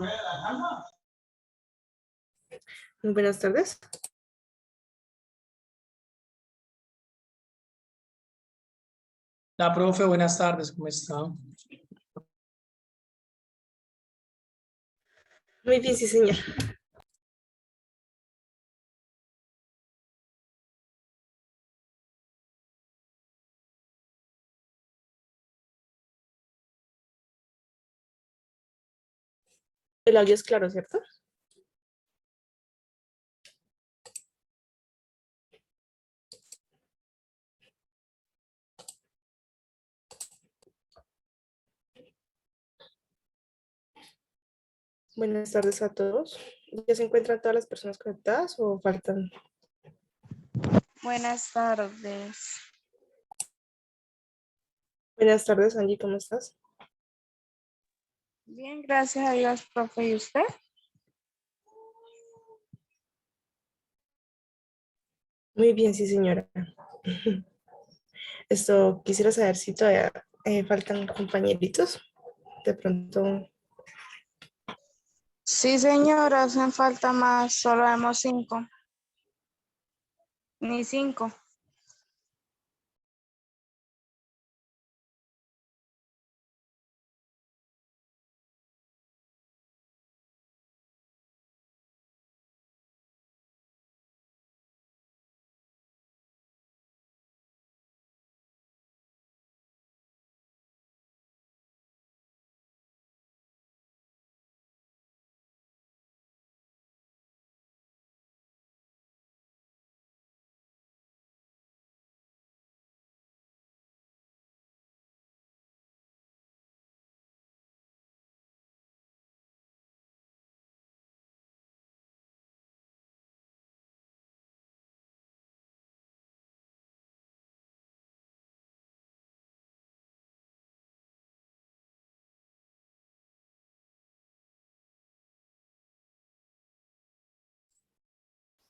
Muy buenas tardes. La profe, buenas tardes, ¿cómo está? Muy bien, sí, señor. El audio es claro, ¿cierto? Buenas tardes a todos. ¿Ya se encuentran todas las personas conectadas o faltan? Buenas tardes. Buenas tardes, Angie, ¿cómo estás? Bien, gracias a Dios, profe. ¿Y usted? Muy bien, sí, señora. Quisiera saber si todavía faltan compañeritos. De pronto, Sí, señora, hacen falta más. Solo vemos 5. Ni 5.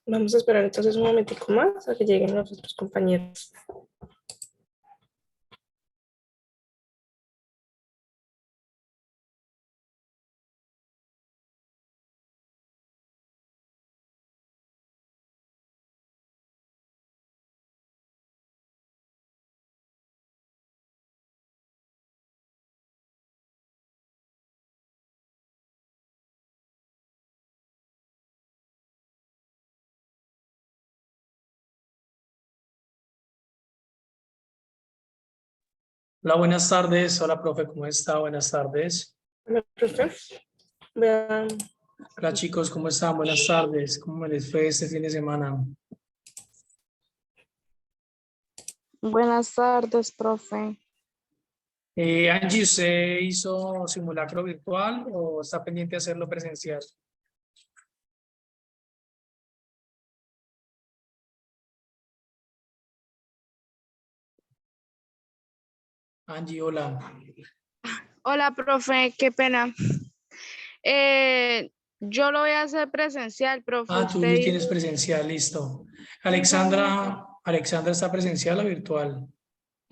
vamos a esperar entonces un momentico más a que lleguen los otros compañeros. Hola, buenas tardes. Hola, profe, ¿cómo está? Buenas tardes. Hola, profe. Vean, Hola, chicos, ¿cómo están? Buenas tardes. ¿Cómo les fue este fin de semana? Buenas tardes, profe. Angie, ¿usted hizo simulacro virtual o está pendiente de hacerlo presencial? Angie, hola. Hola, profe. Qué pena. Yo lo voy a hacer presencial, profe. Ah, tú Usted dice. tienes presencial, listo. Sí, señor. Alexandra está presencial o virtual.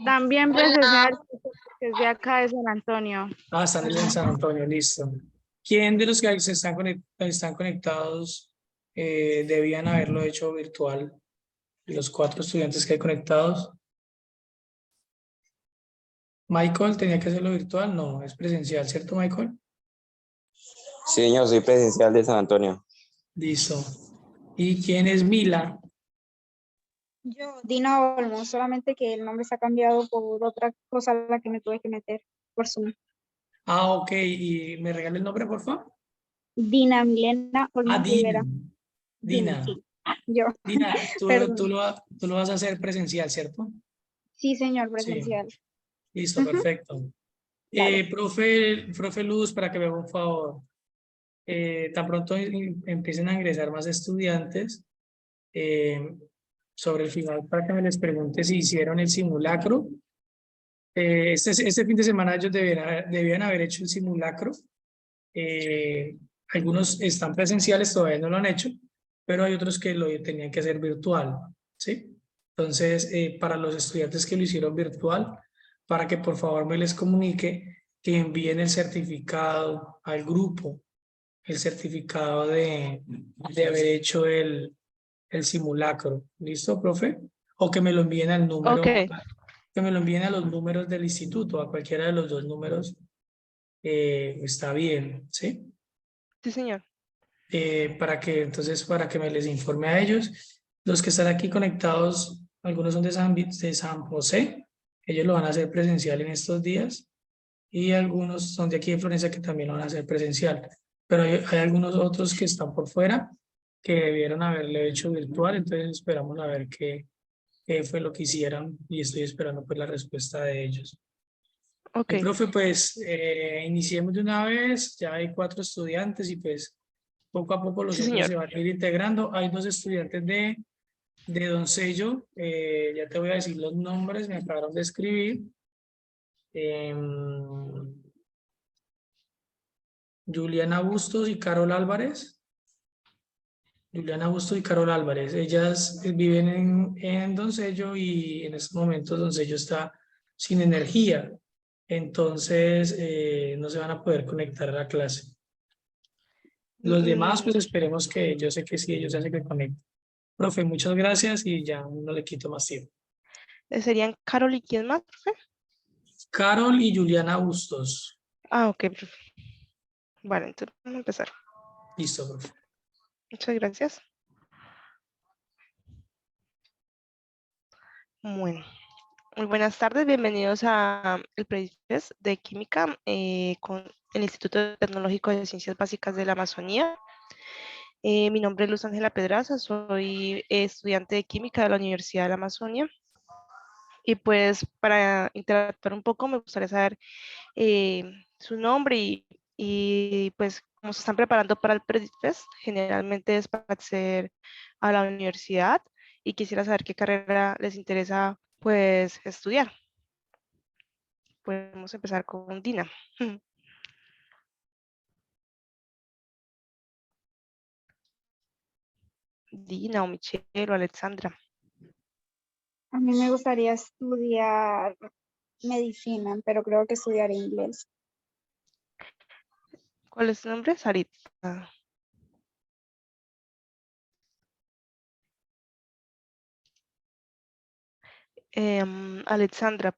También presencial, que es de acá de San Antonio. Ah, están en San Antonio, listo. ¿Quién de los que se están conectados debían haberlo hecho virtual? Los 4 estudiantes que hay conectados. Michael, ¿tenía que hacerlo virtual? No, es presencial, ¿cierto, Michael? Sí, señor, soy presencial de San Antonio. Listo. ¿Y quién es Mila? Yo, Dina Olmo, solamente que el nombre se ha cambiado por otra cosa a la que me tuve que meter por Zoom. Ah, ok. ¿Y me regala el nombre, por favor? Dina Milena Ah, Olmo Dina. Rivera. Dina. Sí, yo, Dina, perdón. tú lo vas a hacer presencial, ¿cierto? Sí, señor, Sí. presencial. Listo, Ujú, perfecto. dale. Profe Luz, para que me haga un favor. Tan pronto empiecen a ingresar más estudiantes, eh, sobre el final, para que me les pregunte si hicieron el simulacro. Este fin de semana ellos debían haber hecho el simulacro. Eh, Algunos están presenciales, todavía no lo han hecho, pero hay otros que lo tenían que hacer virtual, ¿sí? Entonces, para los estudiantes que lo hicieron virtual, para que por favor me les comunique que envíen el certificado al grupo el certificado de haber hecho el simulacro. ¿Listo, profe? O que me lo envíen al número, Ok, que me lo envíen a los números del instituto, a cualquiera de los dos números, está bien, ¿sí? sí, señor. Para que me les informe a ellos. Los que están aquí conectados, algunos son de San José, ellos lo van a hacer presencial en estos días, y algunos son de aquí de Florencia que también lo van a hacer presencial. Pero hay algunos otros que están por fuera que debieron haberle hecho virtual, entonces esperamos a ver qué fue lo que hicieron y estoy esperando pues la respuesta de ellos. Ok, Profe, pues iniciemos de una vez, ya hay 4 estudiantes y pues poco a poco los sí, otros señor. se van a ir integrando. Hay 2 estudiantes de Doncello, ya te voy a decir los nombres, me acabaron de escribir. Juliana Bustos y Carol Álvarez. Juliana Bustos y Carol Álvarez. Ellas viven en Doncello y en estos momentos Doncello está sin energía. Entonces no se van a poder conectar a la clase. Los demás, pues esperemos que, yo sé que sí, ellos ya se que conecten. Profe, muchas gracias y ya no le quito más tiempo. ¿Serían Carol y quién más, profe? Carol y Juliana Bustos. Ah, ok, profe. Vale, entonces vamos a empezar. Listo, profe. Muchas gracias. Bueno, muy buenas tardes, bienvenidos a el Pre-Fest de Química con el Instituto Tecnológico de Ciencias Básicas de la Amazonía. Mi nombre es Luz Ángela Pedraza, soy estudiante de Química de la Universidad de la Amazonia. Y pues para interactuar un poco me gustaría saber su nombre y pues cómo se están preparando para el Pre-Fest. Generalmente es para acceder a la universidad y quisiera saber qué carrera les interesa pues estudiar. Podemos empezar con Dina. Dina o Michelle o Alexandra. A mí me gustaría estudiar medicina, pero creo que estudiaré inglés. ¿Cuál es tu nombre? Sarita. Alexandra.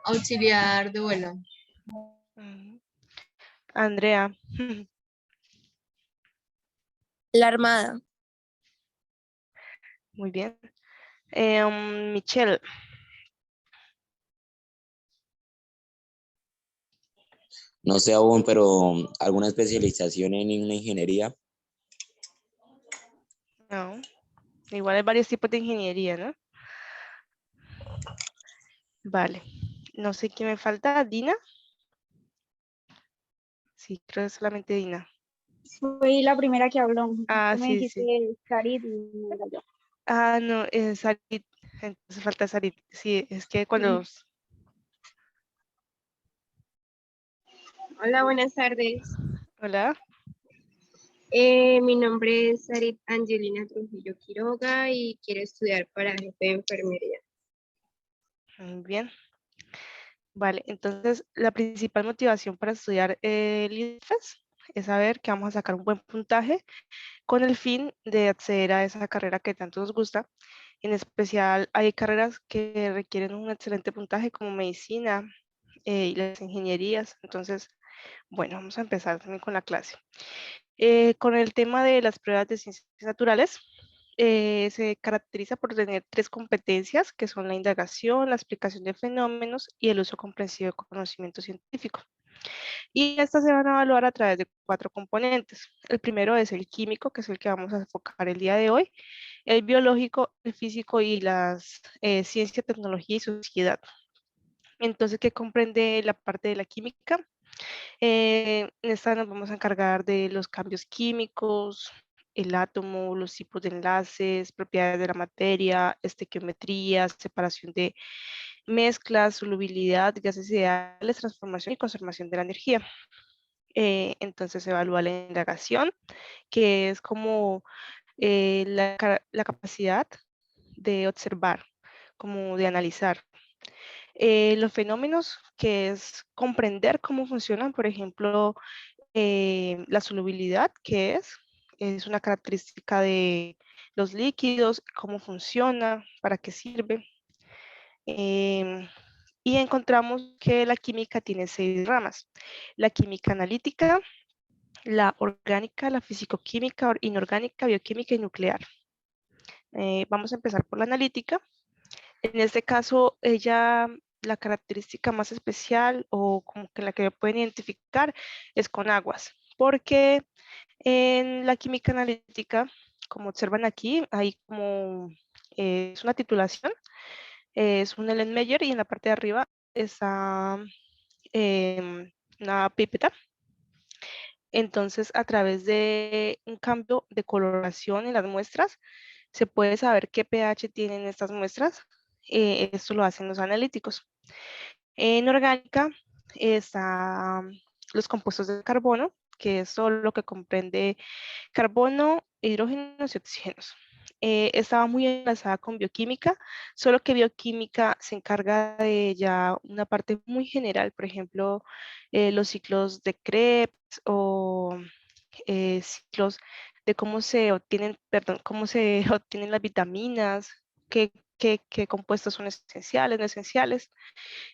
Auxiliar de vuelo. Andrea. La Armada. Muy bien. Michelle. No sé aún, pero alguna especialización en una ingeniería. No. Igual hay varios tipos de ingeniería, ¿no? Vale. No sé quién me falta. ¿Dina? Sí, creo que solamente Dina. Fui la primera que habló. Ah, Tú me sí, dijiste sí. Sarit y no era yo. Ah, no, Sarit. Entonces falta Sarit. Sí, es que cuando... Hola, buenas tardes. Hola. Mi nombre es Sarit Angelina Trujillo Quiroga y quiero estudiar para jefe de enfermería. Muy bien. Vale, entonces la principal motivación para estudiar el IFES es saber que vamos a sacar un buen puntaje con el fin de acceder a esa carrera que tanto nos gusta. En especial hay carreras que requieren un excelente puntaje como medicina y las ingenierías. Entonces, bueno, vamos a empezar también con la clase. Con el tema de las pruebas de ciencias naturales, se caracteriza por tener 3 competencias, que son la indagación, la explicación de fenómenos y el uso comprensivo de conocimiento científico. Y estas se van a evaluar a través de 4 componentes. El primero es el químico, que es el que vamos a enfocar el día de hoy, el biológico, el físico y las ciencia, tecnología y sociedad. Entonces, ¿qué comprende la parte de la química? En esta nos vamos a encargar de los cambios químicos, el átomo, los tipos de enlaces, propiedades de la materia, estequiometría, separación de mezclas, solubilidad, gases ideales, transformación y conservación de la energía. Entonces se evalúa la indagación, que es como la capacidad de observar, como de analizar. Los fenómenos, que es comprender cómo funcionan, por ejemplo, la solubilidad, que es una característica de los líquidos, cómo funciona, para qué sirve. Y encontramos que la química tiene 6 ramas. La química analítica, la orgánica, la fisicoquímica, inorgánica, bioquímica y nuclear. Vamos a empezar por la analítica. En este caso, la característica más especial o como que la que pueden identificar es con aguas, porque en la química analítica, como observan aquí, hay como es una titulación, es un Erlenmeyer y en la parte de arriba está una pipeta. Entonces, a través de un cambio de coloración en las muestras, se puede saber qué pH tienen estas muestras. Esto lo hacen los analíticos. En orgánica están los compuestos de carbono, que es todo lo que comprende carbono, hidrógenos y oxígenos. Estaba muy enlazada con bioquímica, solo que bioquímica se encarga de ya una parte muy general, por ejemplo, los ciclos de Krebs o ciclos de cómo se obtienen, perdón, cómo se obtienen las vitaminas, qué compuestos son esenciales, no esenciales.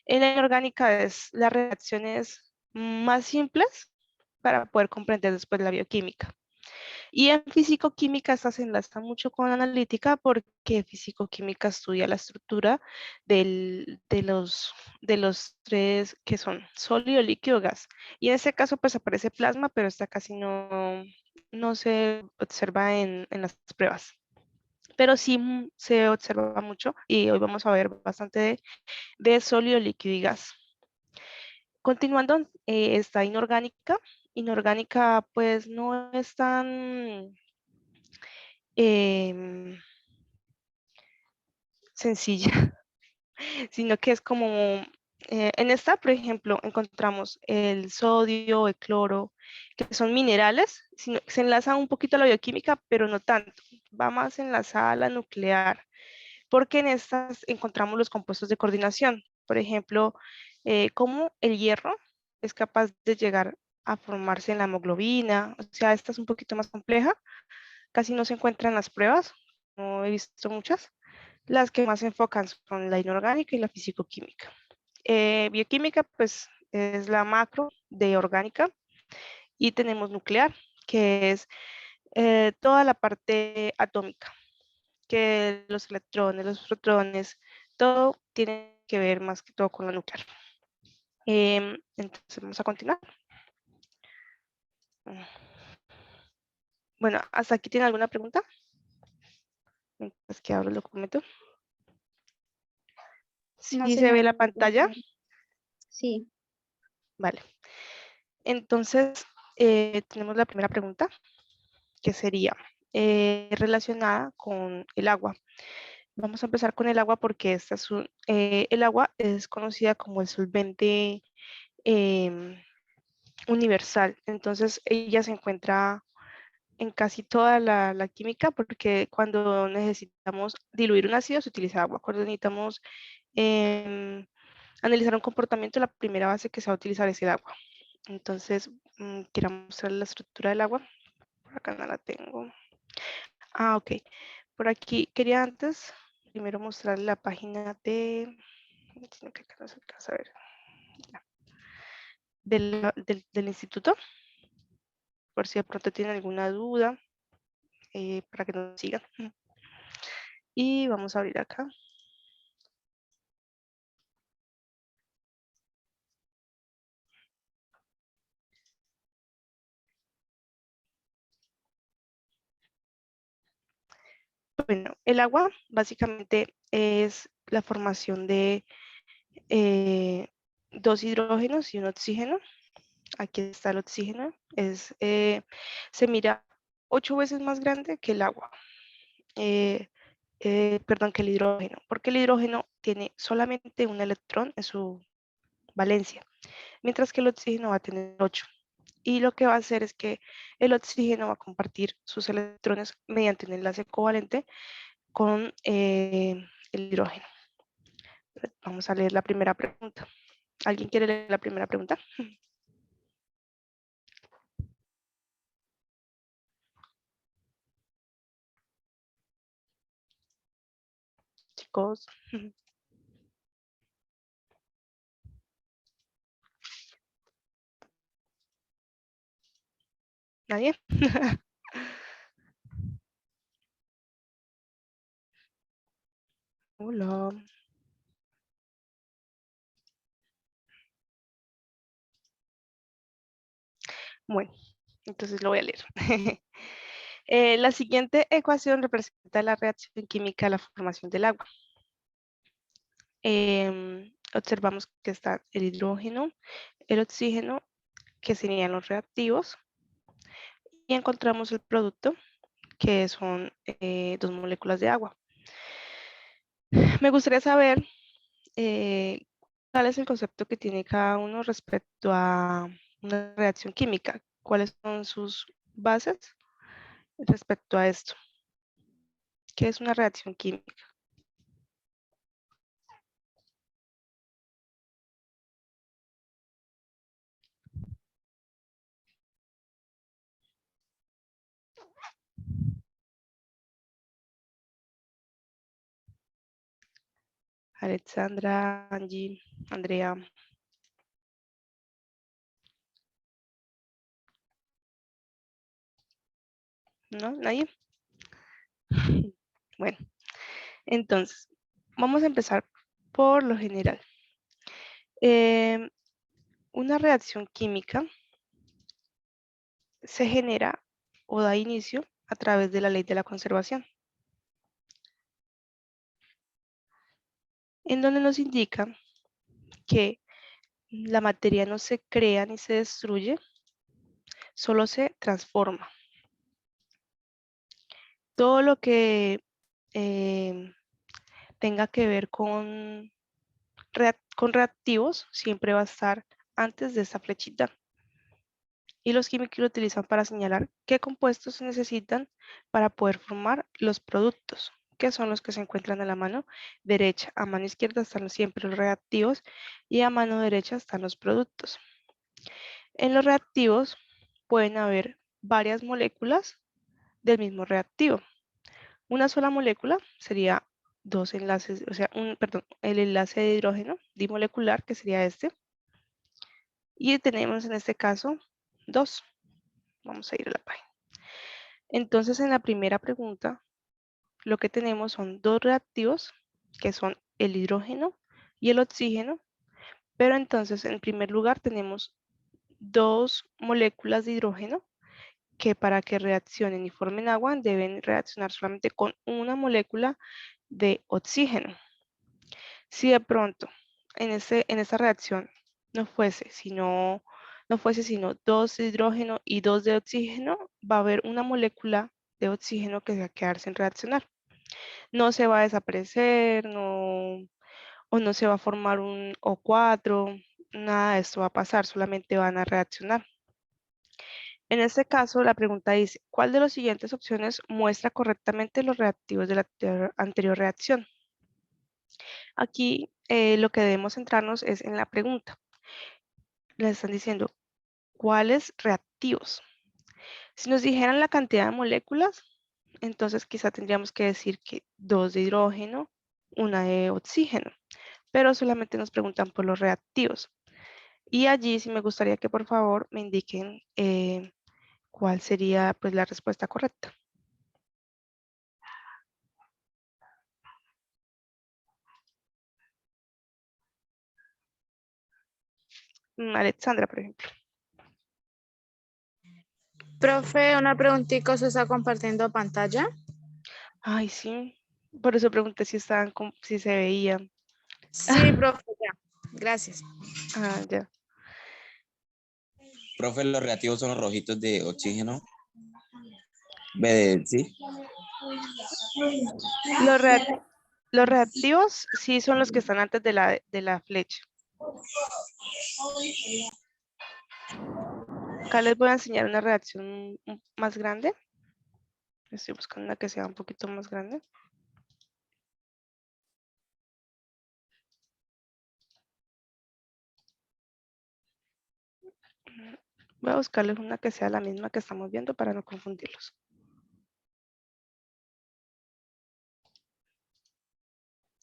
En la inorgánica es las reacciones más simples para poder comprender después la bioquímica. Y en fisicoquímica esta se enlaza mucho con analítica porque fisicoquímica estudia la estructura de los 3 que son sólido, líquido, gas. Y en este caso pues aparece plasma, pero esta casi no se observa en las pruebas. Pero sí se observa mucho y hoy vamos a ver bastante de sólido, líquido y gas. Continuando, está inorgánica. Inorgánica pues no es tan sencilla, sino que es como, en esta, por ejemplo, encontramos el sodio, el cloro, que son minerales, se enlaza un poquito a la bioquímica, pero no tanto, va más enlazada a la nuclear, porque en estas encontramos los compuestos de coordinación, por ejemplo, cómo el hierro es capaz de llegar a formarse en la hemoglobina, o sea, esta es un poquito más compleja, casi no se encuentra en las pruebas, no he visto muchas. Las que más se enfocan son la inorgánica y la fisicoquímica. Bioquímica, pues, es la macro de orgánica. Y tenemos nuclear, que es toda la parte atómica, que los electrones, los protones, todo tiene que ver más que todo con la nuclear. Entonces, vamos a continuar. Bueno, ¿hasta aquí tiene alguna pregunta? Mientras que abro el documento. ¿Sí No, se ve la señora. pantalla? Sí. Vale. Entonces, tenemos la primera pregunta, que sería relacionada con el agua. Vamos a empezar con el agua porque el agua es conocida como el solvente universal. Entonces, ella se encuentra en casi toda la química porque cuando necesitamos diluir un ácido se utiliza agua. Cuando necesitamos analizar un comportamiento, la primera base que se va a utilizar es el agua. Entonces, quiero mostrar la estructura del agua. Por acá no la tengo. Ah, ok. Por aquí quería antes primero mostrar la página sino que acá no se alcanza a ver, del instituto, por si de pronto tienen alguna duda, para que nos sigan. Y vamos a abrir acá. Bueno, el agua básicamente es la formación de 2 hidrógenos y un oxígeno. Aquí está el oxígeno. Se mira 8 veces más grande que el agua. Perdón, que el hidrógeno, porque el hidrógeno tiene solamente un electrón en su valencia, mientras que el oxígeno va a tener 8. Y lo que va a hacer es que el oxígeno va a compartir sus electrones mediante un enlace covalente con el hidrógeno. Vamos a leer la primera pregunta. ¿Alguien quiere leer la primera pregunta? Chicos. ¿Nadie? Hola. Bueno, entonces lo voy a leer. La siguiente ecuación representa la reacción química de la formación del agua. Observamos que está el hidrógeno, el oxígeno, que serían los reactivos, y encontramos el producto, que son 2 moléculas de agua. Me gustaría saber cuál es el concepto que tiene cada uno respecto a una reacción química. ¿Cuáles son sus bases respecto a esto? ¿Qué es una reacción química? Alexandra, Angie, Andrea. ¿No? ¿Nadie? Bueno, entonces, vamos a empezar por lo general. Una reacción química se genera o da inicio a través de la ley de la conservación, en donde nos indica que la materia no se crea ni se destruye, solo se transforma. Todo lo que tenga que ver con reactivos siempre va a estar antes de esta flechita. Y los químicos lo utilizan para señalar qué compuestos se necesitan para poder formar los productos, que son los que se encuentran a la mano derecha. A mano izquierda están siempre los reactivos y a mano derecha están los productos. En los reactivos pueden haber varias moléculas del mismo reactivo. Una sola molécula sería 2 enlaces, o sea, el enlace de hidrógeno dimolecular, que sería este. Y tenemos en este caso 2. Vamos a ir a la página. Entonces, en la primera pregunta, lo que tenemos son 2 reactivos, que son el hidrógeno y el oxígeno. Pero entonces, en primer lugar, tenemos 2 moléculas de hidrógeno que para que reaccionen y formen agua deben reaccionar solamente con una molécula de oxígeno. Si de pronto en esta reacción no fuese sino 2 de hidrógeno y 2 de oxígeno, va a haber una molécula de oxígeno que se va a quedar sin reaccionar. No se va a desaparecer, o no se va a formar un O4, nada de esto va a pasar, solamente van a reaccionar. En este caso, la pregunta dice, ¿cuál de las siguientes opciones muestra correctamente los reactivos de la anterior reacción? Aquí lo que debemos centrarnos es en la pregunta. Les están diciendo, ¿cuáles reactivos? Si nos dijeran la cantidad de moléculas, entonces quizá tendríamos que decir que 2 de hidrógeno, 1 de oxígeno, pero solamente nos preguntan por los reactivos. Y allí sí me gustaría que por favor me indiquen cuál sería pues la respuesta correcta. Alexandra, por ejemplo. Profe, una preguntita, ¿se está compartiendo pantalla? Ay, sí. Por eso pregunté si si se veían. Sí, profe, ya. Gracias. Ah, ya. Profe, los reactivos son los rojitos de oxígeno. ¿Sí? Los reactivos sí son los que están antes de la flecha. Acá les voy a enseñar una reacción más grande. Estoy buscando una que sea un poquito más grande. Voy a buscarles una que sea la misma que estamos viendo para no confundirlos.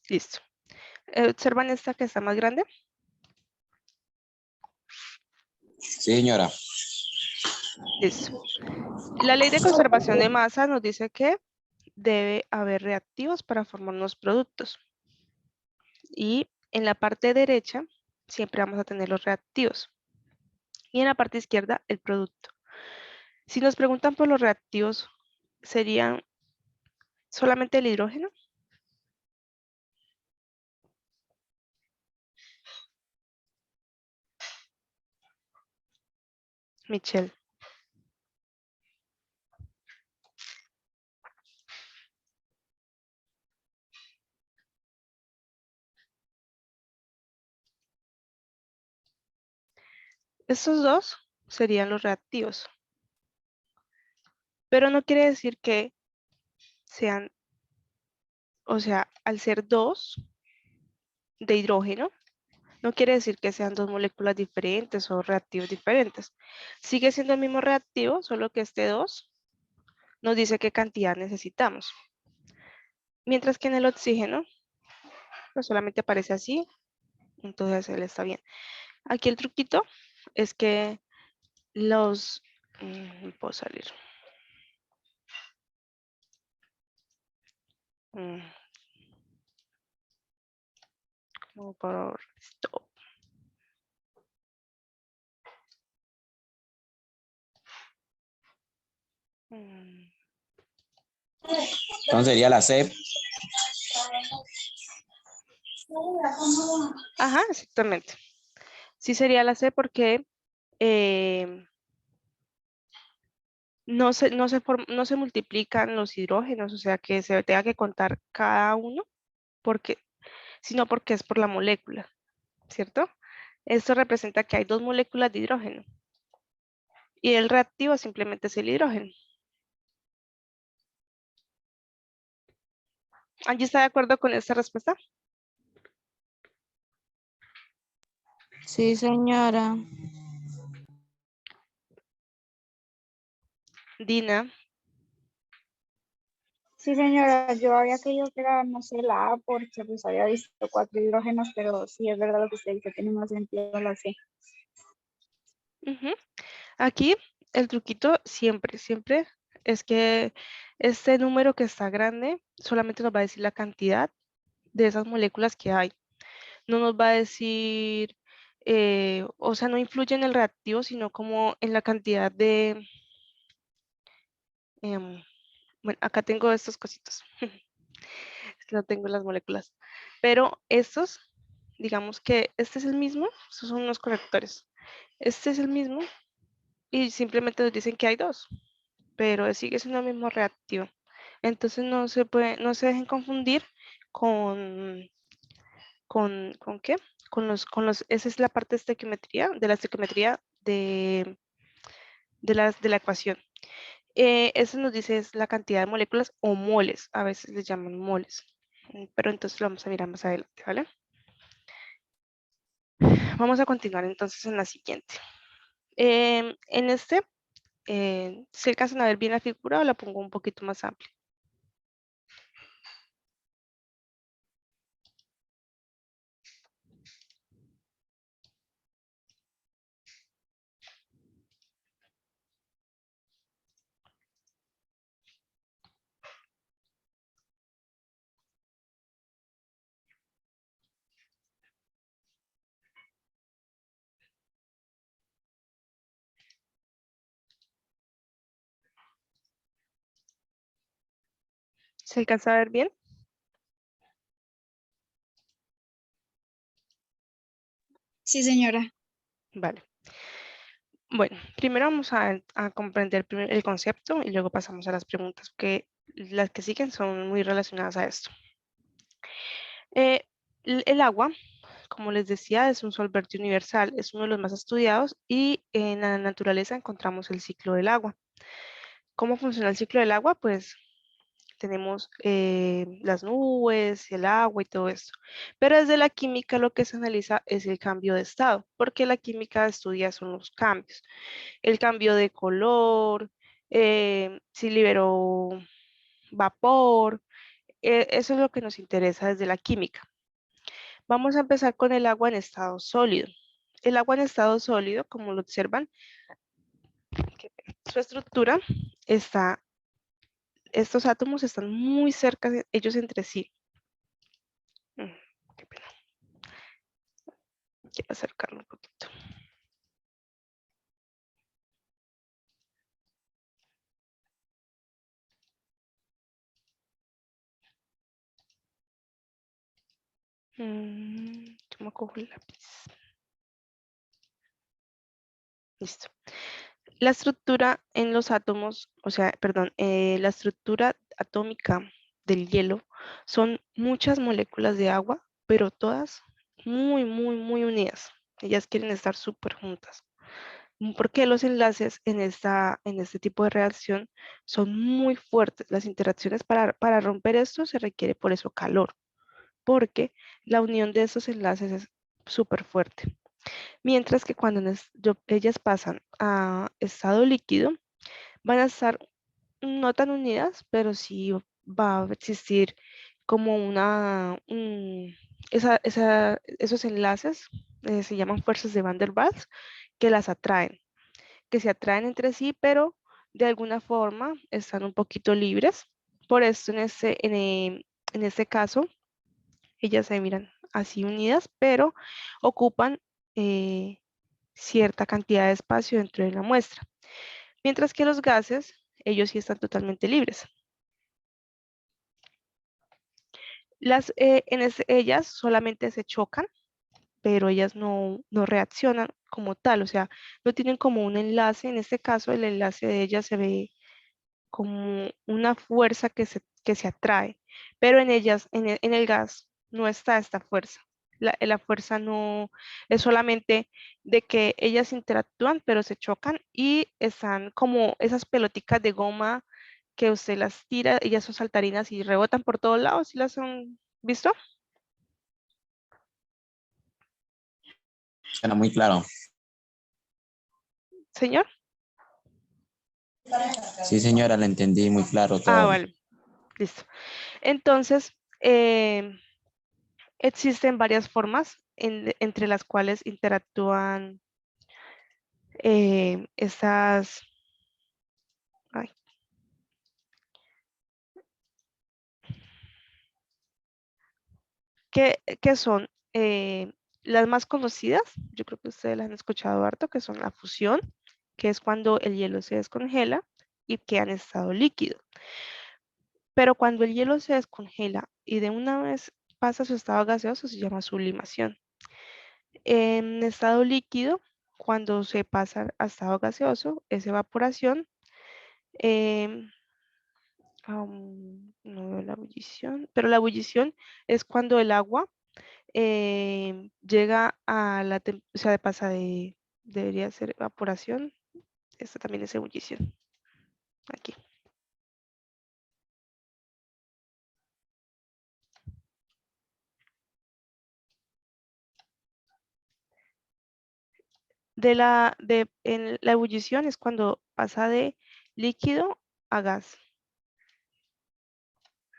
Listo. ¿Observan esta que está más grande? Sí, señora. Listo. La ley de conservación de masa nos dice que debe haber reactivos para formar unos productos. Y en la parte derecha siempre vamos a tener los reactivos. Y en la parte izquierda el producto. Si nos preguntan por los reactivos, ¿serían solamente el hidrógeno? Michelle. Estos dos serían los reactivos. Pero no quiere decir que sean, o sea, al ser dos de hidrógeno, no quiere decir que sean dos moléculas diferentes o reactivos diferentes. Sigue siendo el mismo reactivo, solo que este 2 nos dice qué cantidad necesitamos. Mientras que en el oxígeno, pues solamente aparece así, entonces él está bien. Aquí el truquito es que los... puedo salir. Como por stop. Entonces sería la C. Ajá, exactamente. Sí sería la C porque no se multiplican los hidrógenos, o sea que se tenga que contar cada uno, sino porque es por la molécula, ¿cierto? Esto representa que hay dos moléculas de hidrógeno y el reactivo simplemente es el hidrógeno. ¿Angie está de acuerdo con esta respuesta? Sí, señora. Dina, Sí, señora, yo había creído que era, no sé, la A porque pues había visto 4 hidrógenos, pero sí es verdad lo que usted dice, tiene más sentido la C. aquí el truquito siempre es que este número que está grande solamente nos va a decir la cantidad de esas moléculas que hay. No nos va a decir, o sea, no influye en el reactivo, sino como en la cantidad de... bueno, acá tengo estos cositos. Es que no tengo las moléculas. Pero estos, digamos que este es el mismo, estos son unos correctores. Este es el mismo y simplemente nos dicen que hay dos, pero sigue siendo el mismo reactivo. Entonces no se dejen confundir con ¿con qué? Esa es la parte de estequiometría, de la estequiometría de la ecuación. Eso nos dice es la cantidad de moléculas o moles, a veces les llaman moles, pero entonces lo vamos a mirar más adelante, ¿vale? Vamos a continuar entonces en la siguiente. En este, ¿se alcanzan a ver bien la figura o la pongo un poquito más amplia? ¿Se alcanza a ver bien? Sí, señora. Vale. Bueno, primero vamos a comprender el concepto y luego pasamos a las preguntas, que las que siguen son muy relacionadas a esto. El agua, como les decía, es un solvente universal, es uno de los más estudiados y en la naturaleza encontramos el ciclo del agua. ¿Cómo funciona el ciclo del agua? Pues tenemos las nubes, el agua y todo esto. Pero desde la química lo que se analiza es el cambio de estado, porque la química estudia son los cambios. El cambio de color, si liberó vapor, eso es lo que nos interesa desde la química. Vamos a empezar con el agua en estado sólido. El agua en estado sólido, como lo observan, su estructura está, estos átomos están muy cerca de ellos entre sí. Qué pena. Quiero acercarlo un poquito. ¿Cómo cojo el lápiz? Listo. La estructura en los átomos, o sea, perdón, la estructura atómica del hielo son muchas moléculas de agua, pero todas muy, muy, muy unidas. Ellas quieren estar súper juntas. Porque los enlaces en este tipo de reacción son muy fuertes. Las interacciones para romper esto se requiere por eso calor, porque la unión de estos enlaces es súper fuerte. Mientras que cuando ellas pasan a estado líquido, van a estar no tan unidas, pero sí va a existir como esos enlaces, se llaman fuerzas de Van der Waals, que las atraen, que se atraen entre sí, pero de alguna forma están un poquito libres. Por esto en este caso, ellas se miran así unidas, pero ocupan cierta cantidad de espacio dentro de la muestra. Mientras que los gases, ellos sí están totalmente libres. Ellas solamente se chocan, pero ellas no reaccionan como tal, o sea, no tienen como un enlace. En este caso, el enlace de ellas se ve como una fuerza que se atrae, pero en ellas, en el gas, no está esta fuerza. La fuerza no es solamente de que ellas interactúan, pero se chocan y están como esas pelotitas de goma que usted las tira, ellas son saltarinas y rebotan por todos lados. ¿Y las han visto? Suena muy claro. Señor. Sí, señora, le entendí muy claro Ah, todo. vale. Listo. Entonces, existen varias formas entre las cuales interactúan estas, ay, que son las más conocidas. Yo creo que ustedes las han escuchado harto, que son la fusión, que es cuando el hielo se descongela y queda en estado líquido. Pero cuando el hielo se descongela y de una vez pasa a su estado gaseoso, se llama sublimación. En estado líquido, cuando se pasa a estado gaseoso, es evaporación. em, no veo la ebullición, pero la ebullición es cuando el agua llega a o sea, pasa debería ser evaporación. Esta también es ebullición. Aquí. En la ebullición es cuando pasa de líquido a gas.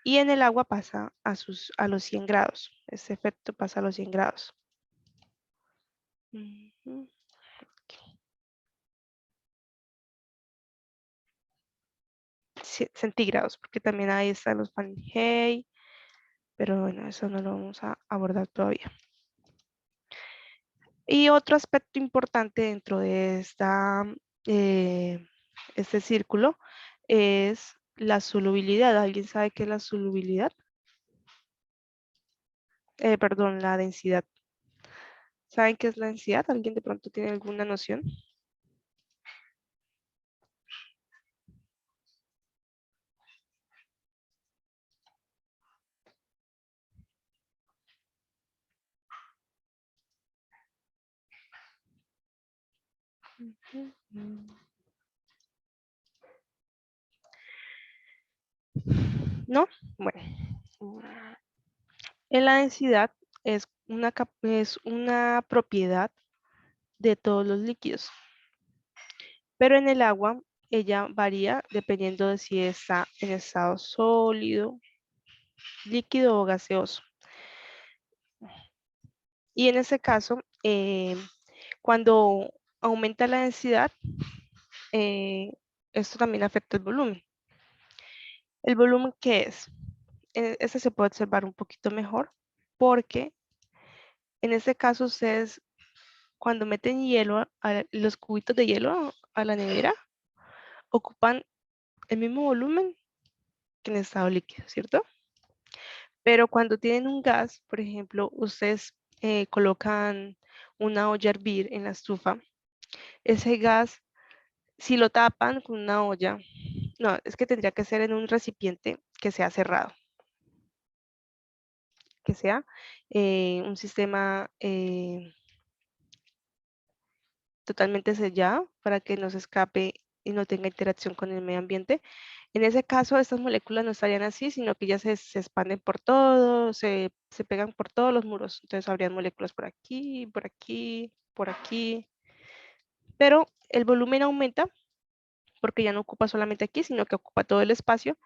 Y en el agua pasa a los 100 grados. Este efecto pasa a los 100 grados. Ujú. Centígrados, porque también ahí están los Fahrenheit, pero bueno, eso no lo vamos a abordar todavía. Y otro aspecto importante dentro de este círculo es la solubilidad. ¿Alguien sabe qué es la solubilidad? Perdón, la densidad. ¿Saben qué es la densidad? ¿Alguien de pronto tiene alguna noción? ¿No? Bueno. En la densidad es una propiedad de todos los líquidos. Pero en el agua, ella varía dependiendo de si está en estado sólido, líquido o gaseoso. Y en ese caso, cuando aumenta la densidad, esto también afecta el volumen. ¿El volumen qué es? Este se puede observar un poquito mejor porque en este caso ustedes cuando meten hielo, los cubitos de hielo a la nevera, ocupan el mismo volumen que en estado líquido, ¿cierto? Pero cuando tienen un gas, por ejemplo, ustedes colocan una olla a hervir en la estufa, ese gas, si lo tapan con una olla, no, es que tendría que ser en un recipiente que sea cerrado, que sea un sistema totalmente sellado para que no se escape y no tenga interacción con el medio ambiente. En ese caso, estas moléculas no estarían así, sino que ya se expanden por todo, se pegan por todos los muros. Entonces, habrían moléculas por aquí, por aquí, por aquí. Pero el volumen aumenta porque ya no ocupa solamente aquí, sino que ocupa todo el espacio,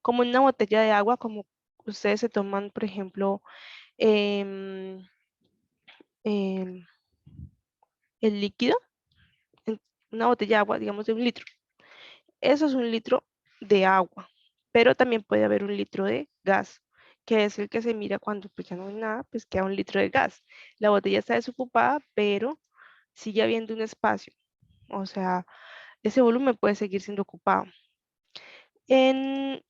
como en una botella de agua, como ustedes se toman, por ejemplo, em, em, el líquido, en una botella de agua, digamos de 1 litro. Eso es 1 litro de agua, pero también puede haber 1 litro de gas, que es el que se mira cuando pues, ya no hay nada, pues queda 1 litro de gas. La botella está desocupada, pero sigue habiendo un espacio. O sea, ese volumen puede seguir siendo ocupado. En,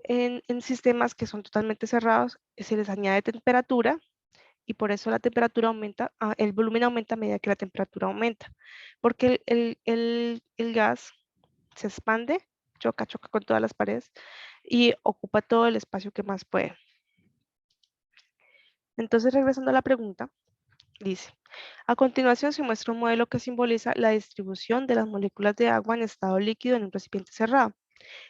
en sistemas que son totalmente cerrados, se les añade temperatura y por eso la temperatura aumenta, el volumen aumenta a medida que la temperatura aumenta, porque el gas se expande, choca con todas las paredes y ocupa todo el espacio que más puede. Entonces, regresando a la pregunta, dice, a continuación se muestra un modelo que simboliza la distribución de las moléculas de agua en estado líquido en un recipiente cerrado.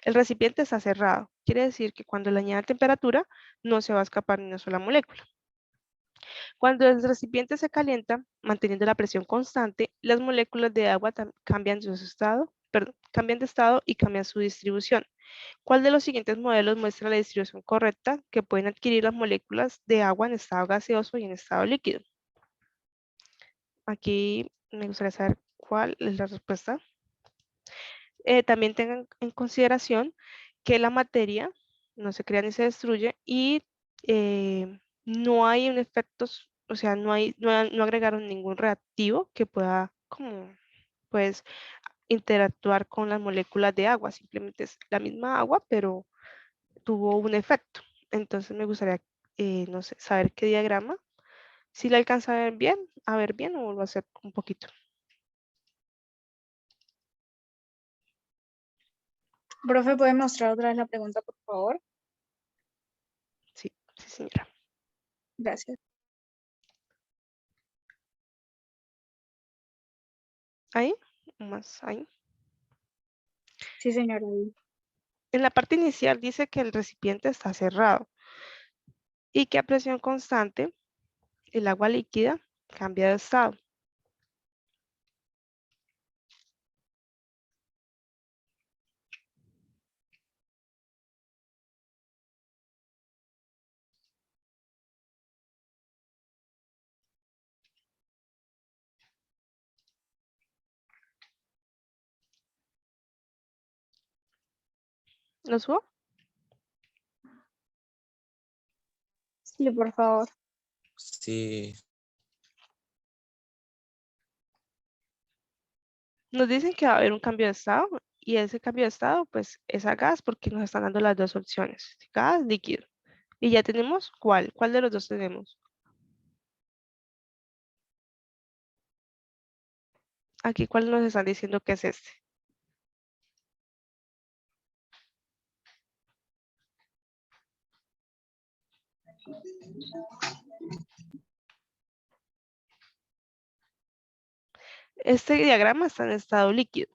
El recipiente está cerrado, quiere decir que cuando le añada temperatura no se va a escapar ni una sola molécula. Cuando el recipiente se calienta, manteniendo la presión constante, las moléculas de agua cambian cambian de estado y cambian su distribución. ¿Cuál de los siguientes modelos muestra la distribución correcta que pueden adquirir las moléculas de agua en estado gaseoso y en estado líquido? Aquí me gustaría saber cuál es la respuesta. También tengan en consideración que la materia no se crea ni se destruye y no hay un efecto, o sea, no agregaron ningún reactivo que pueda como, pues, interactuar con las moléculas de agua. Simplemente es la misma agua, pero tuvo un efecto. Entonces me gustaría, no sé, saber qué diagrama. Si la alcanza a ver bien o lo hacer un poquito. Profe, ¿puede mostrar otra vez la pregunta, por favor? Sí, sí, señora. Gracias. Ahí, más ahí. Sí, señora. En la parte inicial dice que el recipiente está cerrado y que a presión constante el agua líquida cambia de estado. ¿Lo subo? Sí, por favor. Sí, Nos dicen que va a haber un cambio de estado y ese cambio de estado pues es a gas porque nos están dando las dos opciones, gas, líquido. Y ya tenemos ¿cuál de los dos tenemos? Aquí cuál nos están diciendo que es este. Este diagrama está en estado líquido.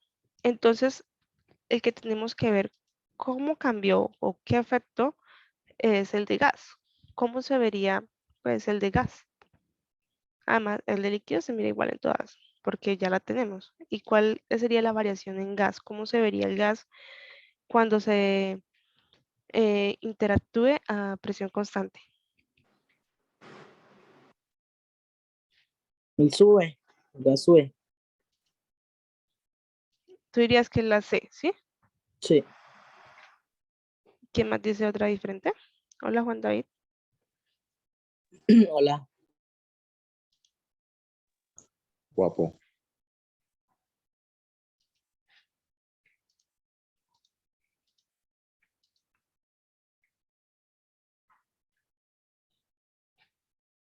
Entonces, el que tenemos que ver cómo cambió o qué efecto es el de gas. ¿Cómo se vería pues el de gas? Además, el de líquido se mira igual en todas, porque ya la tenemos. ¿Y cuál sería la variación en gas? ¿Cómo se vería el gas cuando se interactúe a presión constante? El sube, el gas sube. Tú dirías que la C, ¿sí? Sí. ¿Quién más dice otra diferente? Hola, Juan David. Hola. Guapo.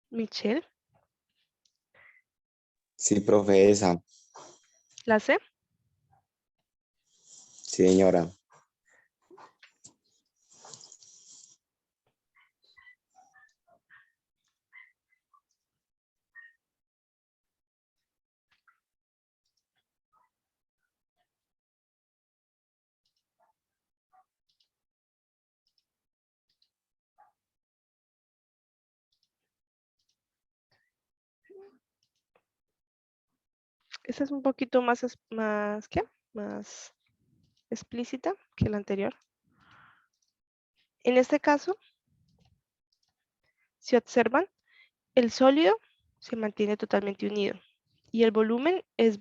Michelle. Sí, profe, esa. ¿La C? Sí, señora. Esta es un poquito más, ¿qué? Más explícita que la anterior. En este caso, si observan, el sólido se mantiene totalmente unido y el volumen es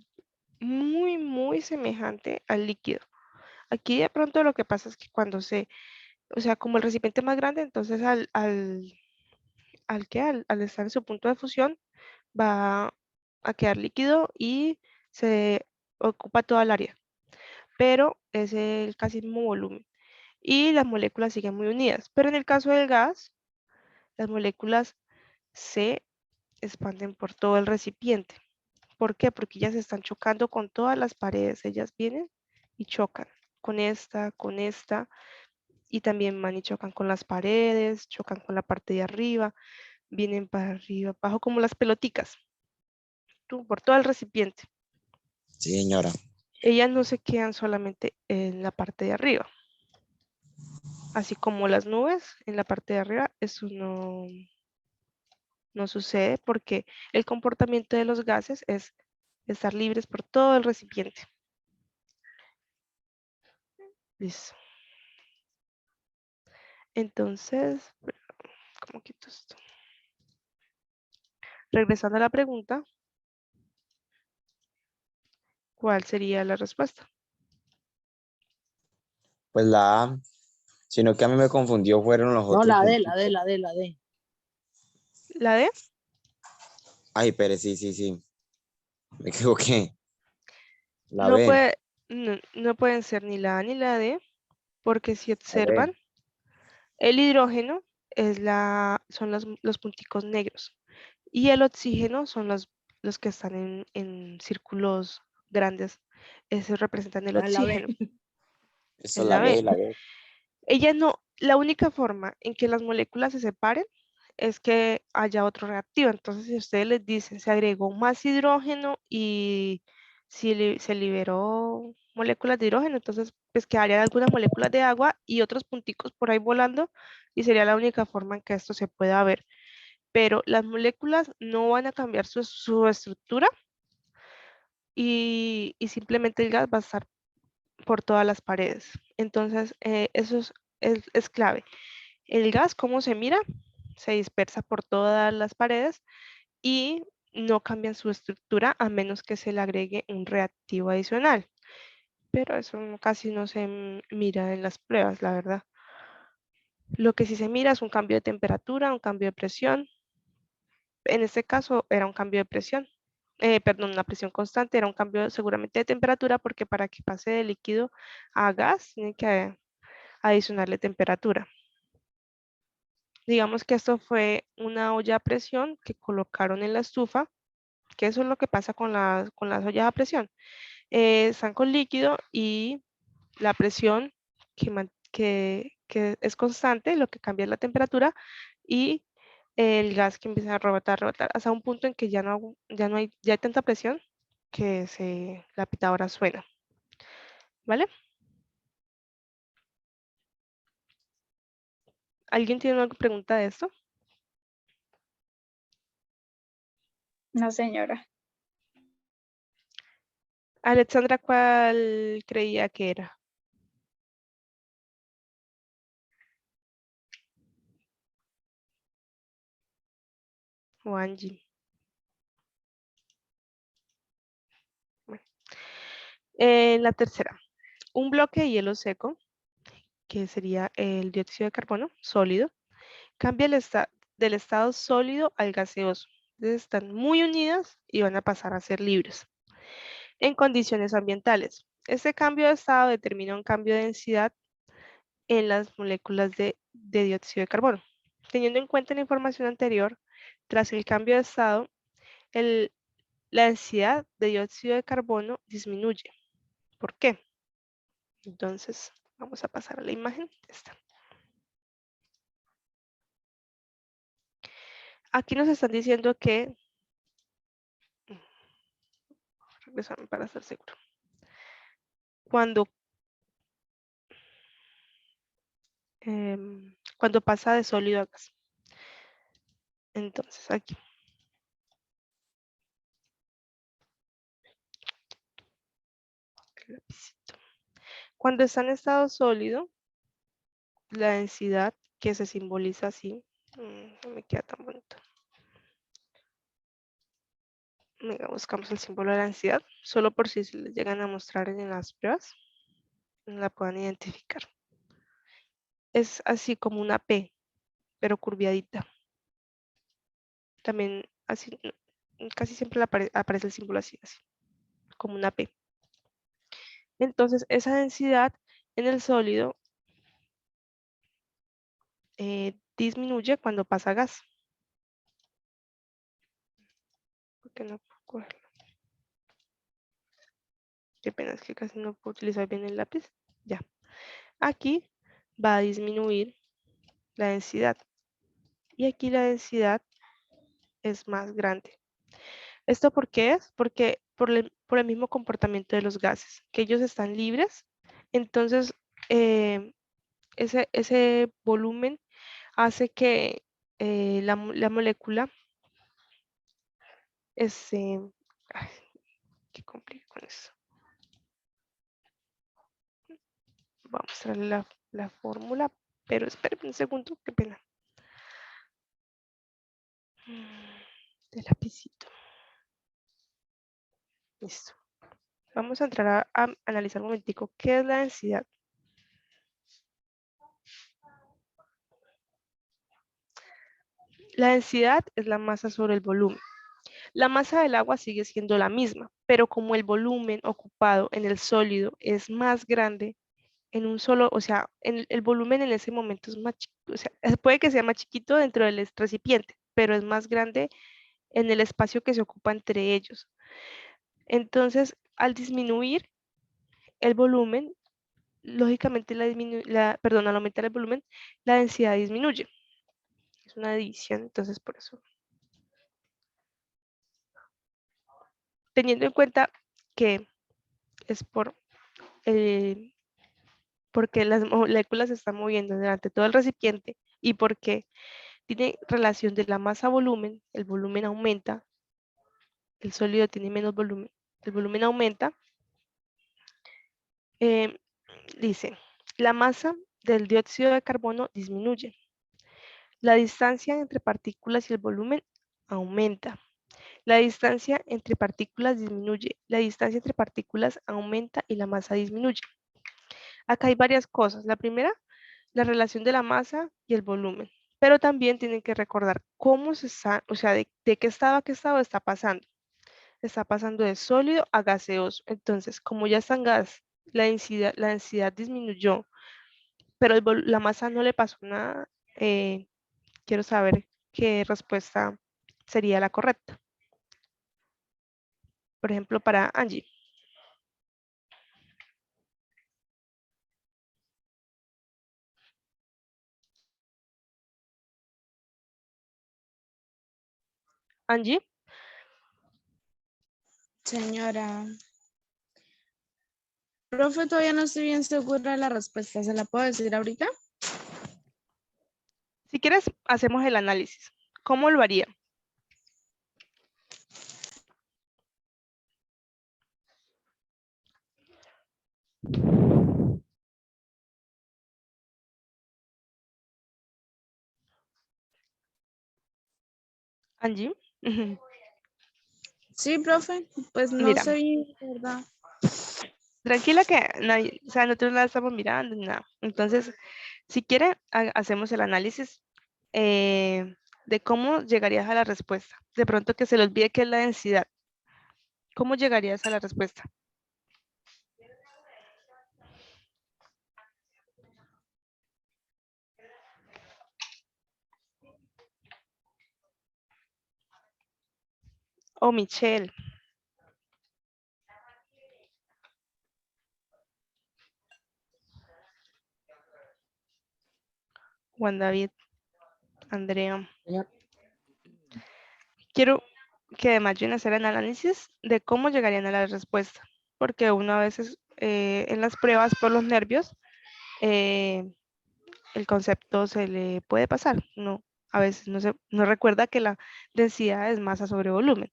muy, muy semejante al líquido. Aquí de pronto lo que pasa es que cuando o sea, como el recipiente es más grande, entonces al estar en su punto de fusión, va a quedar líquido y se ocupa toda el área, pero es el casi mismo volumen. Y las moléculas siguen muy unidas. Pero en el caso del gas, las moléculas se expanden por todo el recipiente. ¿Por qué? Porque ellas están chocando con todas las paredes. Ellas vienen y chocan con esta, y también van y chocan con las paredes, chocan con la parte de arriba, vienen para arriba, abajo, como las peloticas, por todo el recipiente. Sí, señora. Ellas no se quedan solamente en la parte de arriba. Así como las nubes en la parte de arriba, eso no sucede porque el comportamiento de los gases es estar libres por todo el recipiente. Listo. Entonces, ¿cómo quito esto? Regresando a la pregunta, ¿cuál sería la respuesta? Pues la A, sino que a mí me confundió fueron los No, otros la D, puntos. la D, la D, la D. ¿La D? Ay, pero sí, sí, sí. Me equivoqué. La No, B. no pueden ser ni la A ni la D, porque si La B. observan, el hidrógeno son los punticos negros y el oxígeno son los que están en círculos grandes. Esos representan el Ah, la B. oxígeno. Eso Es es la la B, B. la B. La única forma en que las moléculas se separen es que haya otro reactivo. Entonces, si ustedes les dicen, se agregó más hidrógeno y si se liberó moléculas de hidrógeno, entonces pues quedarían algunas moléculas de agua y otros punticos por ahí volando y sería la única forma en que esto se pueda ver. Pero las moléculas no van a cambiar su estructura y simplemente el gas va a estar por todas las paredes. Entonces, eso es clave. El gas, ¿cómo se mira? Se dispersa por todas las paredes y no cambian su estructura a menos que se le agregue un reactivo adicional. Pero eso casi no se mira en las pruebas, la verdad. Lo que sí se mira es un cambio de temperatura, un cambio de presión. En este caso era un cambio de presión. Perdón, una presión constante, era un cambio seguramente de temperatura porque para que pase de líquido a gas tiene que adicionarle temperatura. Digamos que esto fue una olla a presión que colocaron en la estufa, que eso es lo que pasa con las ollas a presión. Están con líquido y la presión que es constante, lo que cambia es la temperatura y el gas que empieza a rebotar, hasta un punto en que ya hay tanta presión que la pitadora suena. ¿Vale? ¿Alguien tiene alguna pregunta de esto? No, señora. Alexandra, ¿cuál creía que era? O Angie. Bueno. La tercera, un bloque de hielo seco, que sería el dióxido de carbono sólido, cambia del estado sólido al gaseoso. Entonces están muy unidas y van a pasar a ser libres en condiciones ambientales. Este cambio de estado determina un cambio de densidad en las moléculas de dióxido de carbono. Teniendo en cuenta la información anterior, tras el cambio de estado, la densidad de dióxido de carbono disminuye. ¿Por qué? Entonces, vamos a pasar a la imagen. Esta. Aquí nos están diciendo que, regresamos para estar seguro, cuando pasa de sólido a gas. Entonces, aquí. Cuando está en estado sólido, la densidad que se simboliza así, no me queda tan bonito. Venga, buscamos el símbolo de la densidad, solo por si se les llegan a mostrar en las pruebas, la puedan identificar. Es así como una P, pero curviadita. También así, casi siempre aparece el símbolo así, como una P. Entonces, esa densidad en el sólido disminuye cuando pasa a gas. ¿Por qué no puedo cogerlo? Qué pena, es que casi no puedo utilizar bien el lápiz. Ya. Aquí va a disminuir la densidad. Y aquí la densidad es más grande. ¿Esto por qué es? Porque por el mismo comportamiento de los gases, que ellos están libres. Entonces, ese volumen hace que la molécula ay, qué complica con eso. Voy a mostrarle la fórmula, pero espérenme un segundo, qué pena. De lapicito. Listo. Vamos a entrar a analizar un momentico qué es la densidad. La densidad es la masa sobre el volumen. La masa del agua sigue siendo la misma, pero como el volumen ocupado en el sólido es más grande en un solo, o sea, el volumen en ese momento es más chiquito, o sea, puede que sea más chiquito dentro del recipiente, pero es más grande en el espacio que se ocupa entre ellos. Entonces, al disminuir el volumen, lógicamente al aumentar el volumen, la densidad disminuye. Es una división, entonces por eso. Teniendo en cuenta que es porque las moléculas se están moviendo durante todo el recipiente y porque tiene relación de la masa-volumen, el volumen aumenta, el sólido tiene menos volumen, el volumen aumenta, dice, la masa del dióxido de carbono disminuye, la distancia entre partículas y el volumen aumenta, la distancia entre partículas disminuye, la distancia entre partículas aumenta y la masa disminuye. Acá hay varias cosas. La primera, la relación de la masa y el volumen. Pero también tienen que recordar cómo se está, o sea, de qué estado a qué estado está pasando. Está pasando de sólido a gaseoso. Entonces, como ya está en gas, la densidad disminuyó, pero la masa no le pasó nada. Quiero saber qué respuesta sería la correcta. Por ejemplo, para Angie. Angie. Señora. Profe, todavía no estoy bien segura de la respuesta. ¿Se la puedo decir ahorita? Si quieres, hacemos el análisis. ¿Cómo lo haría? Angie. Ujú. Sí, profe, pues no Mira, sé bien, ¿verdad? tranquila que nadie, o sea, nosotros no la estamos mirando ni nada. Entonces, si quiere, hacemos el análisis de cómo llegarías a la respuesta. De pronto que se le olvide qué es la densidad. ¿Cómo llegarías a la respuesta? Oh, Michelle. Juan David. Andrea. Quiero que me ayuden a hacer el análisis de cómo llegarían a la respuesta. Porque uno a veces en las pruebas por los nervios, el concepto se le puede pasar. No, a veces no recuerda que la densidad es masa sobre volumen.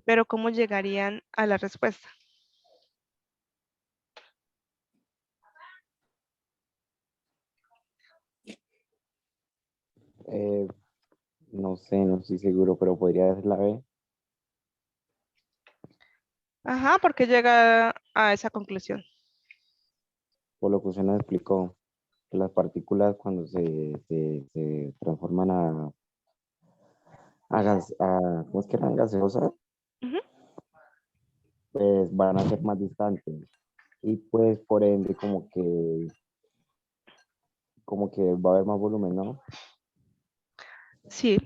Pero ¿cómo llegarían a la respuesta? Eh, no sé, no estoy seguro, pero podría ser la B. Ajá, porque llega a esa conclusión. Por lo que usted nos explicó, que las partículas cuando se transforman ¿cómo es que eran gaseosas? Ujú. Pues van a ser más distantes. Y pues por ende como que va a haber más volumen, ¿no? Sí.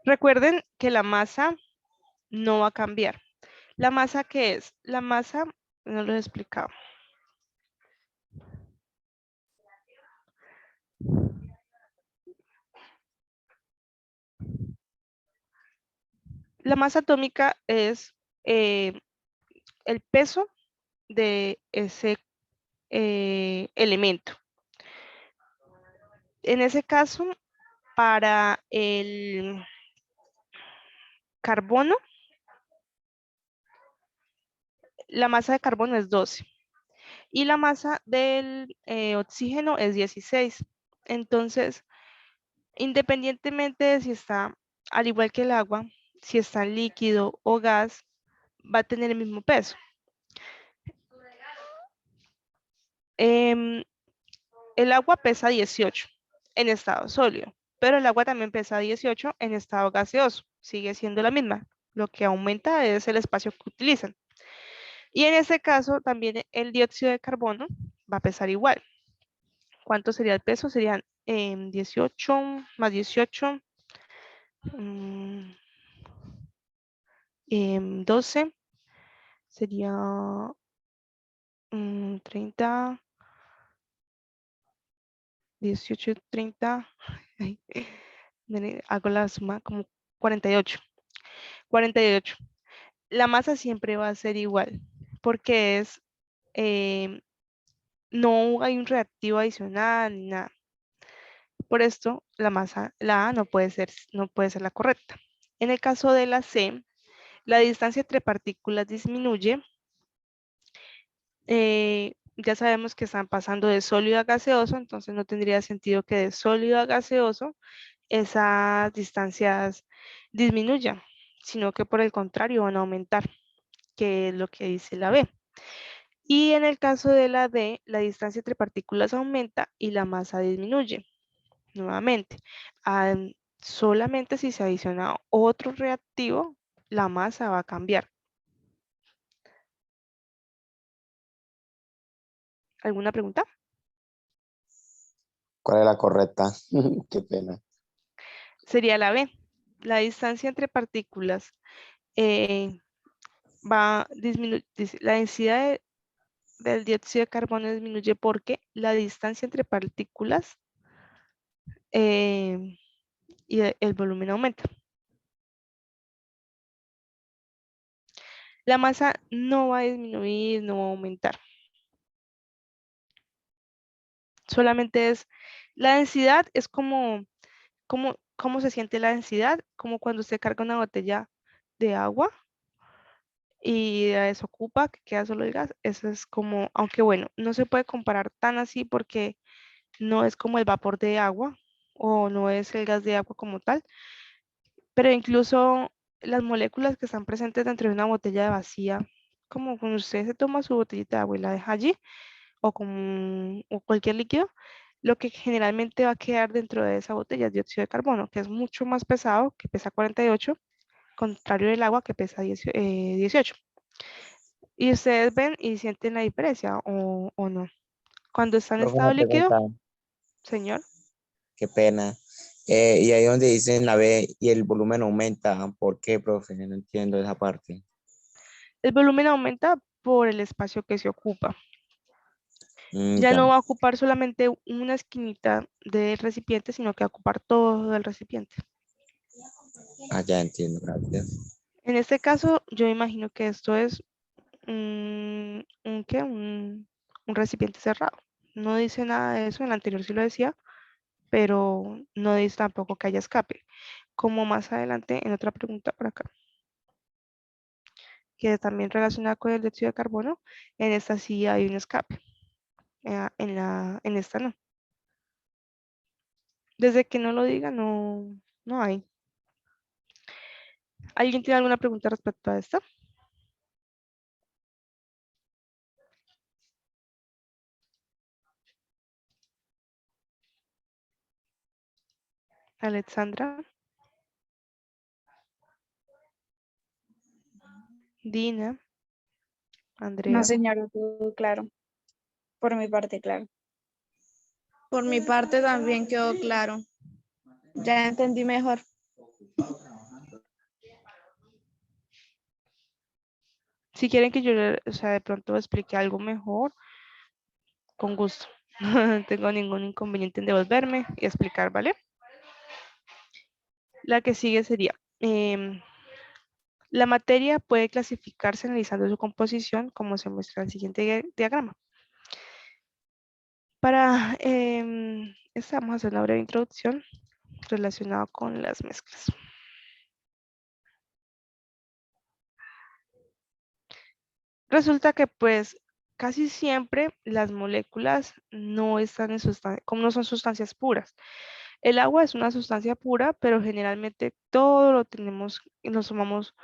Recuerden que la masa no va a cambiar. ¿La masa qué es? La masa, no lo he explicado. La masa atómica es el peso de ese elemento. En ese caso, para el carbono, la masa de carbono es 12 y la masa del oxígeno es 16. Entonces, independientemente de si está, al igual que el agua, si está líquido o gas, va a tener el mismo peso. Em, el agua pesa 18 en estado sólido, pero el agua también pesa 18 en estado gaseoso. Sigue siendo la misma. Lo que aumenta es el espacio que utilizan. Y en este caso también el dióxido de carbono va a pesar igual. ¿Cuánto sería el peso? Serían 18 más 18, 12, sería 30, 18, 30, hago la suma como 48. 48. La masa siempre va a ser igual porque no hay un reactivo adicional ni nada. Por esto, la masa, la A no puede ser la correcta. En el caso de la C, la distancia entre partículas disminuye. Ya sabemos que están pasando de sólido a gaseoso, entonces no tendría sentido que de sólido a gaseoso esas distancias disminuyan, sino que por el contrario van a aumentar, que es lo que dice la B. Y en el caso de la D, la distancia entre partículas aumenta y la masa disminuye. Nuevamente, solamente si se adiciona otro reactivo, la masa va a cambiar. ¿Alguna pregunta? ¿Cuál es la correcta? Qué pena. Sería la B. La distancia entre partículas va a disminuir, la densidad del dióxido de carbono disminuye porque la distancia entre partículas y el volumen aumenta. La masa no va a disminuir, no va a aumentar. Solamente es, la densidad es cómo se siente la densidad, como cuando usted carga una botella de agua y la desocupa, que queda solo el gas. Eso es como, aunque bueno, no se puede comparar tan así porque no es como el vapor de agua o no es el gas de agua como tal, pero incluso las moléculas que están presentes dentro de una botella de vacía, como cuando usted se toma su botellita de agua y la deja allí, o cualquier líquido, lo que generalmente va a quedar dentro de esa botella es dióxido de carbono, que es mucho más pesado, que pesa 48, contrario del agua que pesa 18. Y ustedes ven y sienten la diferencia o no. Cuando está en Profe, una estado líquido, pregunta, señor, qué pena. Y ahí donde dicen la B y el volumen aumenta, ¿por qué, profe? No entiendo esa parte. el volumen aumenta por el espacio que se ocupa. Ya Ya, no va a ocupar solamente una esquinita del recipiente, sino que va a ocupar todo el recipiente. ya entiendo, gracias. En este caso, yo imagino que esto es ¿qué? Un recipiente cerrado. No dice nada de eso, en el anterior sí lo decía, pero no dice tampoco que haya escape. Como más adelante en otra pregunta por acá, que también relacionada con el dióxido de carbono, en esta sí hay un escape, en esta no. Desde que no lo diga, no hay. ¿Alguien tiene alguna pregunta respecto a esta? Alexandra, Dina, No, Andrea. señora, todo claro. Por mi parte, claro. Por mi parte también quedó claro. Ya entendí mejor. Si quieren que yo, o sea, de pronto explique algo mejor, con gusto. No tengo ningún inconveniente en devolverme y explicar, ¿vale? La que sigue sería, la materia puede clasificarse analizando su composición, como se muestra en el siguiente diagrama. Para esta vamos a hacer una breve introducción relacionada con las mezclas. Resulta que pues casi siempre las moléculas no están en como no son sustancias puras. El agua es una sustancia pura, pero generalmente todo lo tenemos, nos tomamos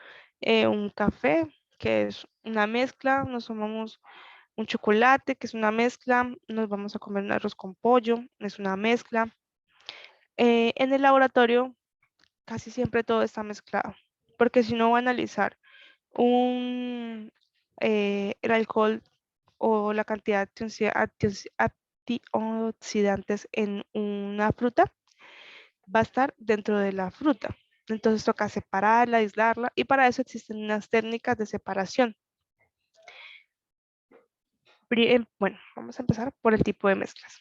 un café, que es una mezcla, nos tomamos un chocolate, que es una mezcla, nos vamos a comer un arroz con pollo, es una mezcla. En el laboratorio casi siempre todo está mezclado, porque si no va a analizar el alcohol o la cantidad de antioxidantes en una fruta, va a estar dentro de la fruta. Entonces toca separarla, aislarla, y para eso existen unas técnicas de separación. Bueno, vamos a empezar por el tipo de mezclas.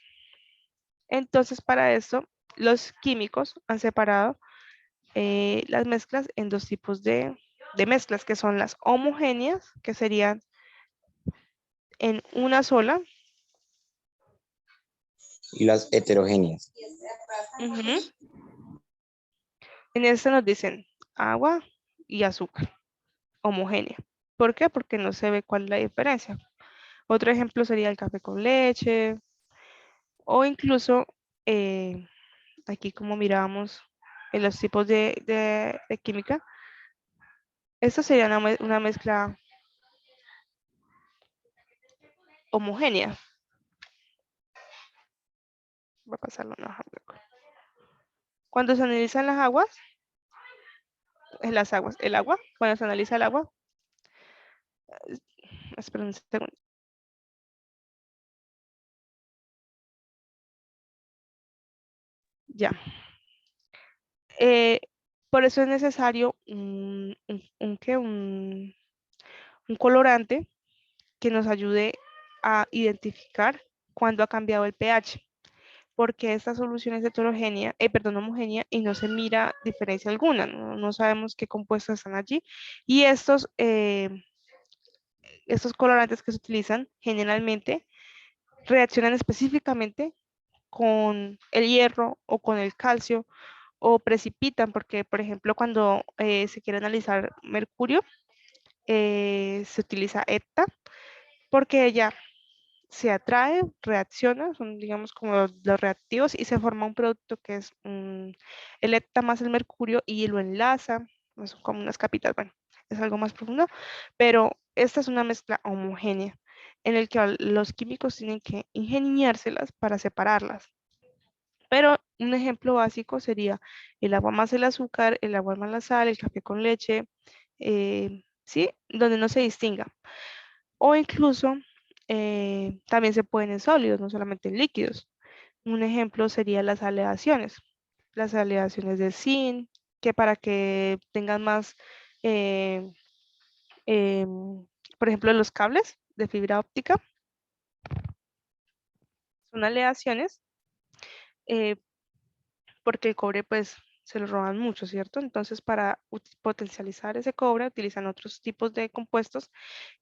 Entonces, para esto, los químicos han separado las mezclas en dos tipos de mezclas, que son las homogéneas, que serían en una sola. Y las heterogéneas. En esta nos dicen agua y azúcar, homogénea. ¿Por qué? Porque no se ve cuál es la diferencia. Otro ejemplo sería el café con leche, o incluso aquí como mirábamos en los tipos de química, esto sería una mezcla homogénea. Voy a pasarlo a una hoja en blanco. Cuando se analizan las aguas, el agua, cuando se analiza el agua, espera un segundo. Ya. Por eso es necesario un colorante que nos ayude a identificar cuándo ha cambiado el pH, porque esta solución es heterogénea, homogénea, y no se mira diferencia alguna, no sabemos qué compuestos están allí, y estos colorantes que se utilizan generalmente reaccionan específicamente con el hierro o con el calcio o precipitan, porque por ejemplo cuando se quiere analizar mercurio, se utiliza ETA porque ella se atrae, reacciona, son digamos como los reactivos y se forma un producto que es el ETA más el mercurio y lo enlaza, son como unas capitas, bueno, es algo más profundo, pero esta es una mezcla homogénea en el que los químicos tienen que ingeniárselas para separarlas. Pero un ejemplo básico sería el agua más el azúcar, el agua más la sal, el café con leche, ¿sí? Donde no se distinga. O incluso también se pueden en sólidos, no solamente en líquidos. Un ejemplo sería las aleaciones. Las aleaciones de zinc, que para que tengan más, eh, por ejemplo, los cables de fibra óptica, son aleaciones eh, porque el cobre pues se lo roban mucho, ¿cierto? Entonces para potencializar ese cobre utilizan otros tipos de compuestos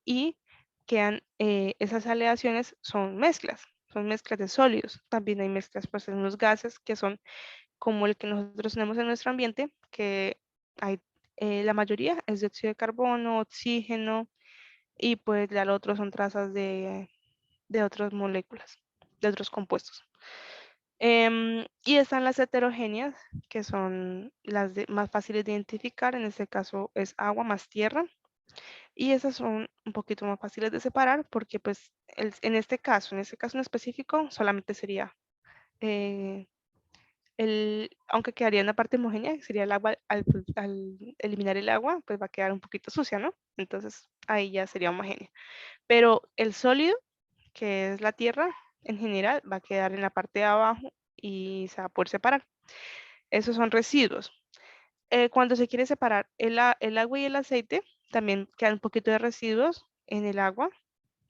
y quedan, esas aleaciones son mezclas de sólidos. También hay mezclas pues en los gases que son como el que nosotros tenemos en nuestro ambiente, que hay, la mayoría es dióxido de carbono, oxígeno y pues ya lo otro son trazas de otras moléculas, de otros compuestos. Y están las heterogéneas, que son las más fáciles de identificar. En este caso es agua más tierra. Y esas son un poquito más fáciles de separar porque pues en este caso en específico, solamente sería, aunque quedaría en la parte homogénea, sería el agua, al eliminar el agua, pues va a quedar un poquito sucia, ¿no? Entonces ahí ya sería homogénea. Pero el sólido, que es la tierra, en general va a quedar en la parte de abajo y se va a poder separar. Esos son residuos. Cuando se quiere separar el agua y el aceite, también quedan un poquito de residuos en el agua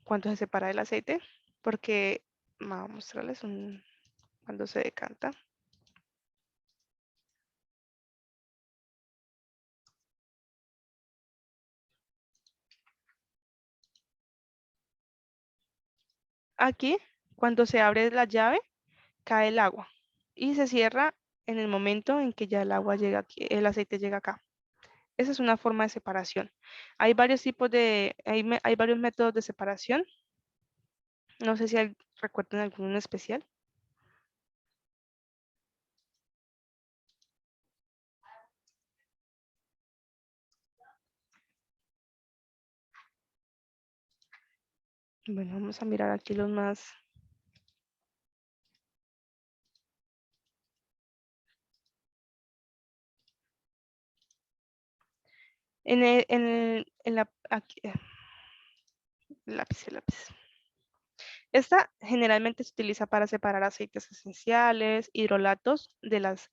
cuando se separa el aceite, porque vamos a mostrarles cuando se decanta. Aquí, cuando se abre la llave, cae el agua y se cierra en el momento en que ya el agua llega aquí, el aceite llega acá. Esa es una forma de separación. Hay varios tipos hay varios métodos de separación. No sé si recuerdan alguno en especial. Bueno, vamos a mirar aquí los más. En la, aquí, lápiz, el lápiz. Esta generalmente se utiliza para separar aceites esenciales, hidrolatos de las,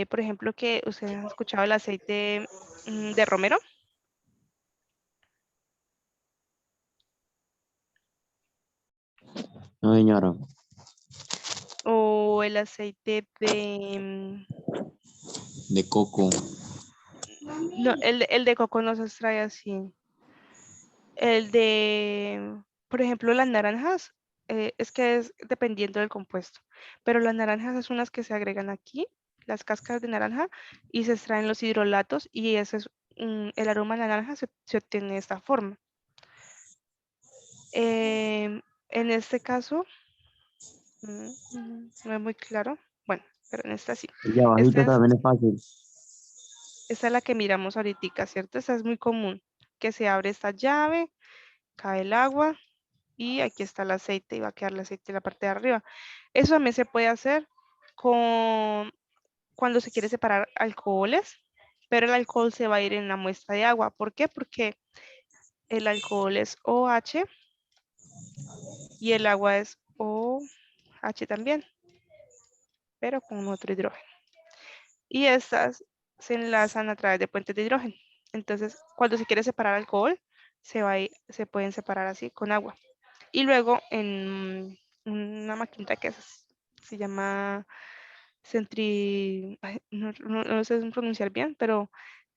por ejemplo, que ustedes han escuchado el aceite de romero. No, señora. O el aceite De coco. no, el de coco no se extrae así. El de, por ejemplo, las naranjas, es que es dependiendo del compuesto, pero las naranjas es unas que se agregan aquí, las cáscaras de naranja, y se extraen los hidrolatos y ese es el aroma de la naranja se obtiene de esta forma. En este caso, no es muy claro, bueno, pero en esta sí. El de abajito Esta también es fácil. es la que miramos ahorita, ¿cierto? Esta es muy común, que se abre esta llave, cae el agua, y aquí está el aceite y va a quedar el aceite en la parte de arriba. Eso también se puede hacer cuando se quiere separar alcoholes, pero el alcohol se va a ir en la muestra de agua. ¿Por qué? Porque el alcohol es OH y el agua es OH también, pero con otro hidrógeno. Y estas se enlazan a través de puentes de hidrógeno. Entonces, cuando se quiere separar alcohol, se pueden separar así con agua. Y luego en una maquinita que se llama no sé pronunciar bien, pero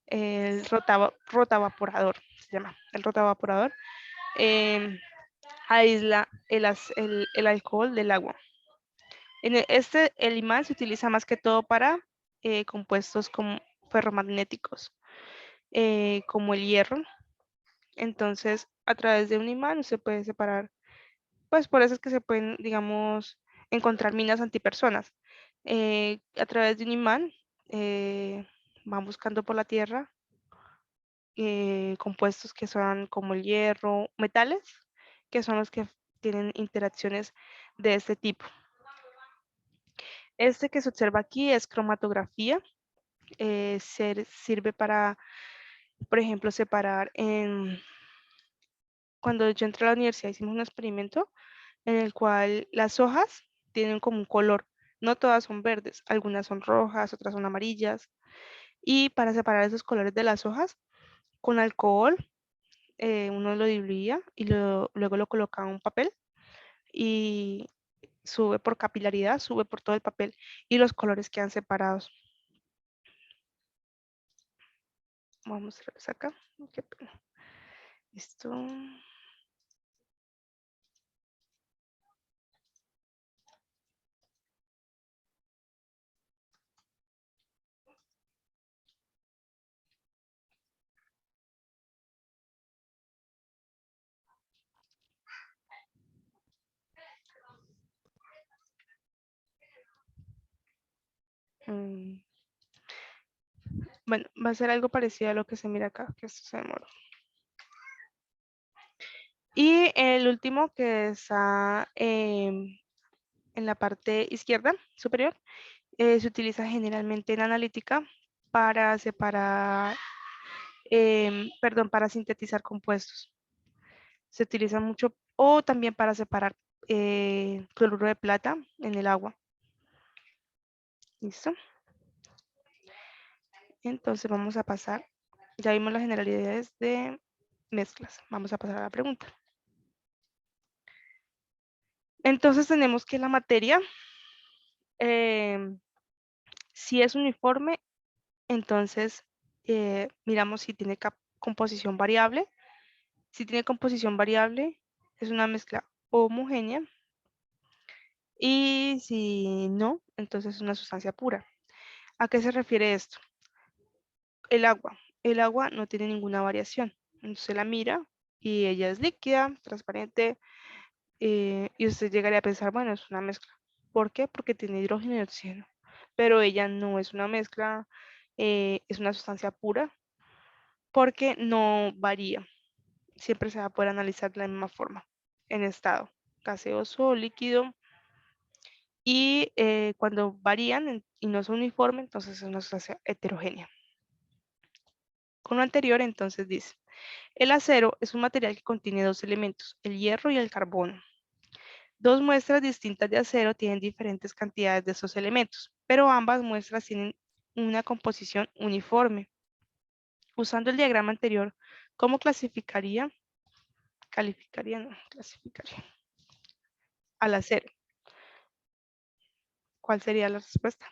el rotavaporador, se llama el rotavaporador, aísla el alcohol del agua. El imán se utiliza más que todo para compuestos como ferromagnéticos, como el hierro. Entonces, a través de un imán se puede separar, pues por eso es que se pueden, digamos, encontrar minas antipersonas. A través de un imán van buscando por la tierra compuestos que son como el hierro, metales, que son los que tienen interacciones de este tipo. Este que se observa aquí es cromatografía. Sirve para, por ejemplo, separar cuando yo entré a la universidad hicimos un experimento en el cual las hojas tienen como un color. No todas son verdes, algunas son rojas, otras son amarillas. Y para separar esos colores de las hojas, con alcohol, uno lo diluía y luego lo colocaba en un papel y sube por capilaridad, sube por todo el papel y los colores quedan separados. Vamos a ver acá. Qué pena. Esto. Bueno, va a ser algo parecido a lo que se mira acá, que esto se demoró. Y el último que está en la parte izquierda superior, se utiliza generalmente en analítica para separar, perdón, para sintetizar compuestos. Se utiliza mucho o también para separar cloruro de plata en el agua. ¿Listo? Entonces vamos a pasar, ya vimos las generalidades de mezclas. Vamos a pasar a la pregunta. Entonces tenemos que la materia, si es uniforme, entonces miramos si tiene composición variable. Si tiene composición variable, es una mezcla homogénea. Y si no, entonces es una sustancia pura. ¿A qué se refiere esto? El agua. El agua no tiene ninguna variación. Entonces la mira y ella es líquida, transparente, y usted llegaría a pensar, bueno, es una mezcla. ¿Por qué? Porque tiene hidrógeno y oxígeno. Pero ella no es una mezcla, es una sustancia pura, porque no varía. Siempre se va a poder analizar de la misma forma, en estado gaseoso o líquido. Y cuando varían y no son uniformes, entonces es una sustancia heterogénea. Con lo anterior, entonces dice, el acero es un material que contiene dos elementos, el hierro y el carbono. Dos muestras distintas de acero tienen diferentes cantidades de esos elementos, pero ambas muestras tienen una composición uniforme. Usando el diagrama anterior, ¿cómo clasificaría al acero? ¿Cuál sería la respuesta?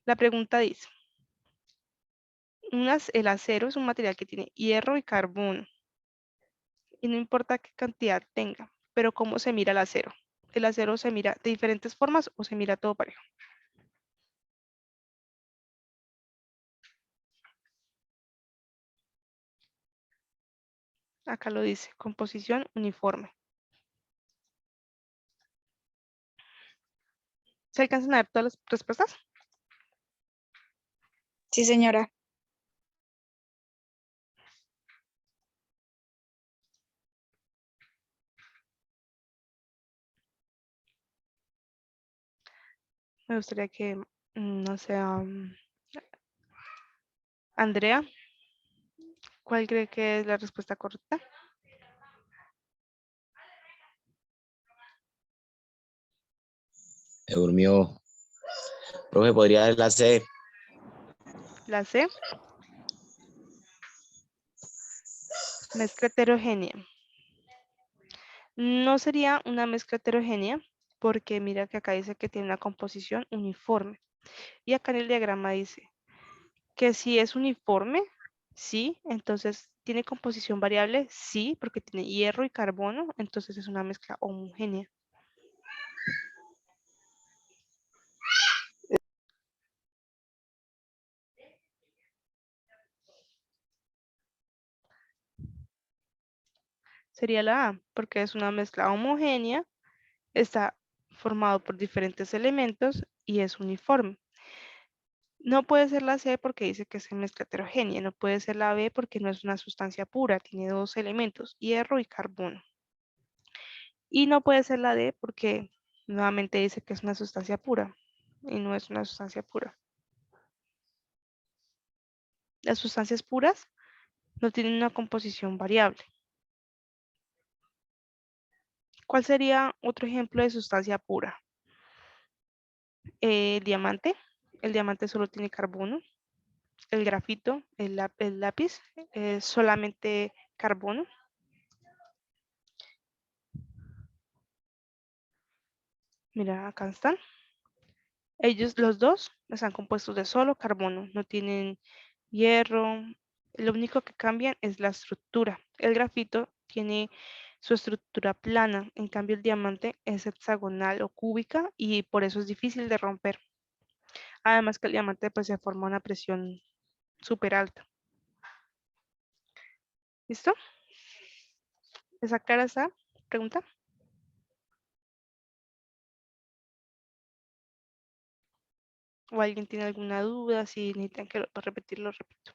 La pregunta dice, el acero es un material que tiene hierro y carbono, y no importa qué cantidad tenga, pero ¿cómo se mira el acero? ¿El acero se mira de diferentes formas o se mira todo parejo? Acá lo dice, composición uniforme. ¿Se alcanzan a ver todas las respuestas? Sí, señora. Me gustaría que, no sé, Andrea, ¿cuál cree que es la respuesta correcta? Me durmió. Profe, podría dar la C. La C. Mezcla heterogénea. No sería una mezcla heterogénea porque mira que acá dice que tiene una composición uniforme. Y acá en el diagrama dice que si es uniforme, sí, entonces ¿Tiene composición variable? Sí, porque tiene hierro y carbono, entonces es una mezcla homogénea. Sería la A, porque es una mezcla homogénea, está formado por diferentes elementos y es uniforme. No puede ser la C porque dice que es mezcla heterogénea, no puede ser la B porque no es una sustancia pura, tiene dos elementos, hierro y carbono. Y no puede ser la D porque nuevamente dice que es una sustancia pura y no es una sustancia pura. Las sustancias puras no tienen una composición variable. ¿Cuál sería otro ejemplo de sustancia pura? El diamante. El diamante solo tiene carbono. El grafito, el lápiz, es solamente carbono. Mira, acá están. Ellos, los dos, están compuestos de solo carbono. No tienen hierro. Lo único que cambian es la estructura. El grafito tiene su estructura plana. En cambio, el diamante es hexagonal o cúbica y por eso es difícil de romper. Además que el diamante pues se forma a una presión súper alta. ¿Listo? ¿Esa clara esa pregunta? ¿O alguien tiene alguna duda? Si necesitan que repetirlo, repito.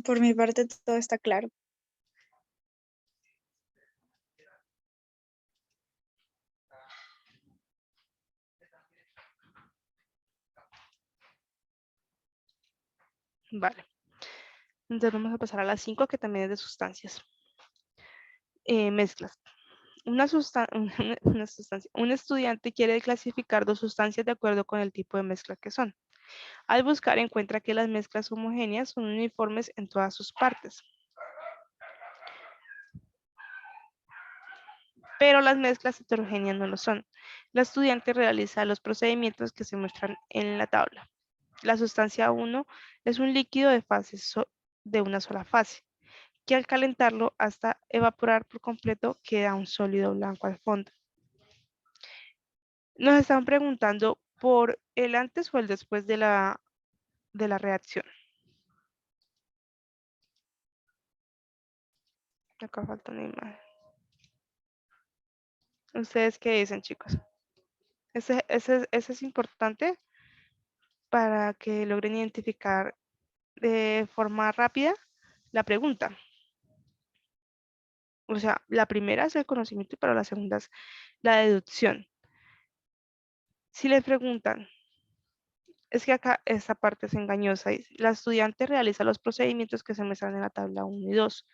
Por mi parte, todo está claro. Vale. Entonces vamos a pasar a las 5, que también es de sustancias. Mezclas. Un estudiante quiere clasificar dos sustancias de acuerdo con el tipo de mezcla que son. Al buscar encuentra que las mezclas homogéneas son uniformes en todas sus partes. Pero las mezclas heterogéneas no lo son. El estudiante realiza los procedimientos que se muestran en la tabla. La sustancia 1 es un líquido de una sola fase, que al calentarlo hasta evaporar por completo queda un sólido blanco al fondo. Nos están preguntando por el antes o el después de la reacción. Acá falta una imagen. ¿Ustedes qué dicen, chicos? Ese es importante para que logren identificar de forma rápida la pregunta. O sea, la primera es el conocimiento, pero la segunda es la deducción. Si les preguntan, es que acá esta parte es engañosa. La estudiante realiza los procedimientos que se muestran en la tabla 1 y 2.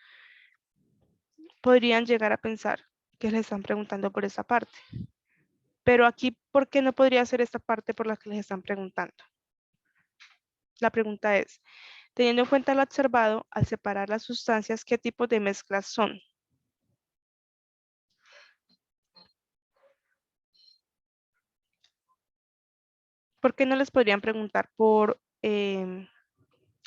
Podrían llegar a pensar que les están preguntando por esta parte. Pero aquí, ¿por qué no podría ser esta parte por la que les están preguntando? La pregunta es, teniendo en cuenta lo observado, al separar las sustancias, ¿qué tipo de mezclas son? ¿Por qué no les podrían preguntar por,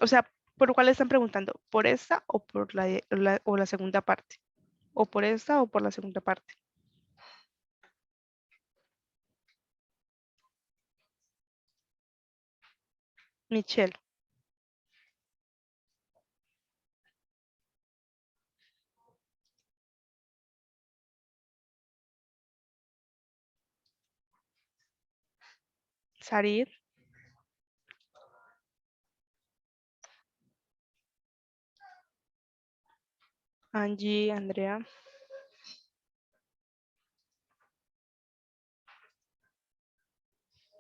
o sea, por cuál están preguntando? ¿Por esta o por la segunda parte? ¿O por esta o por la segunda parte? Michelle. Sarid. Angie, Andrea.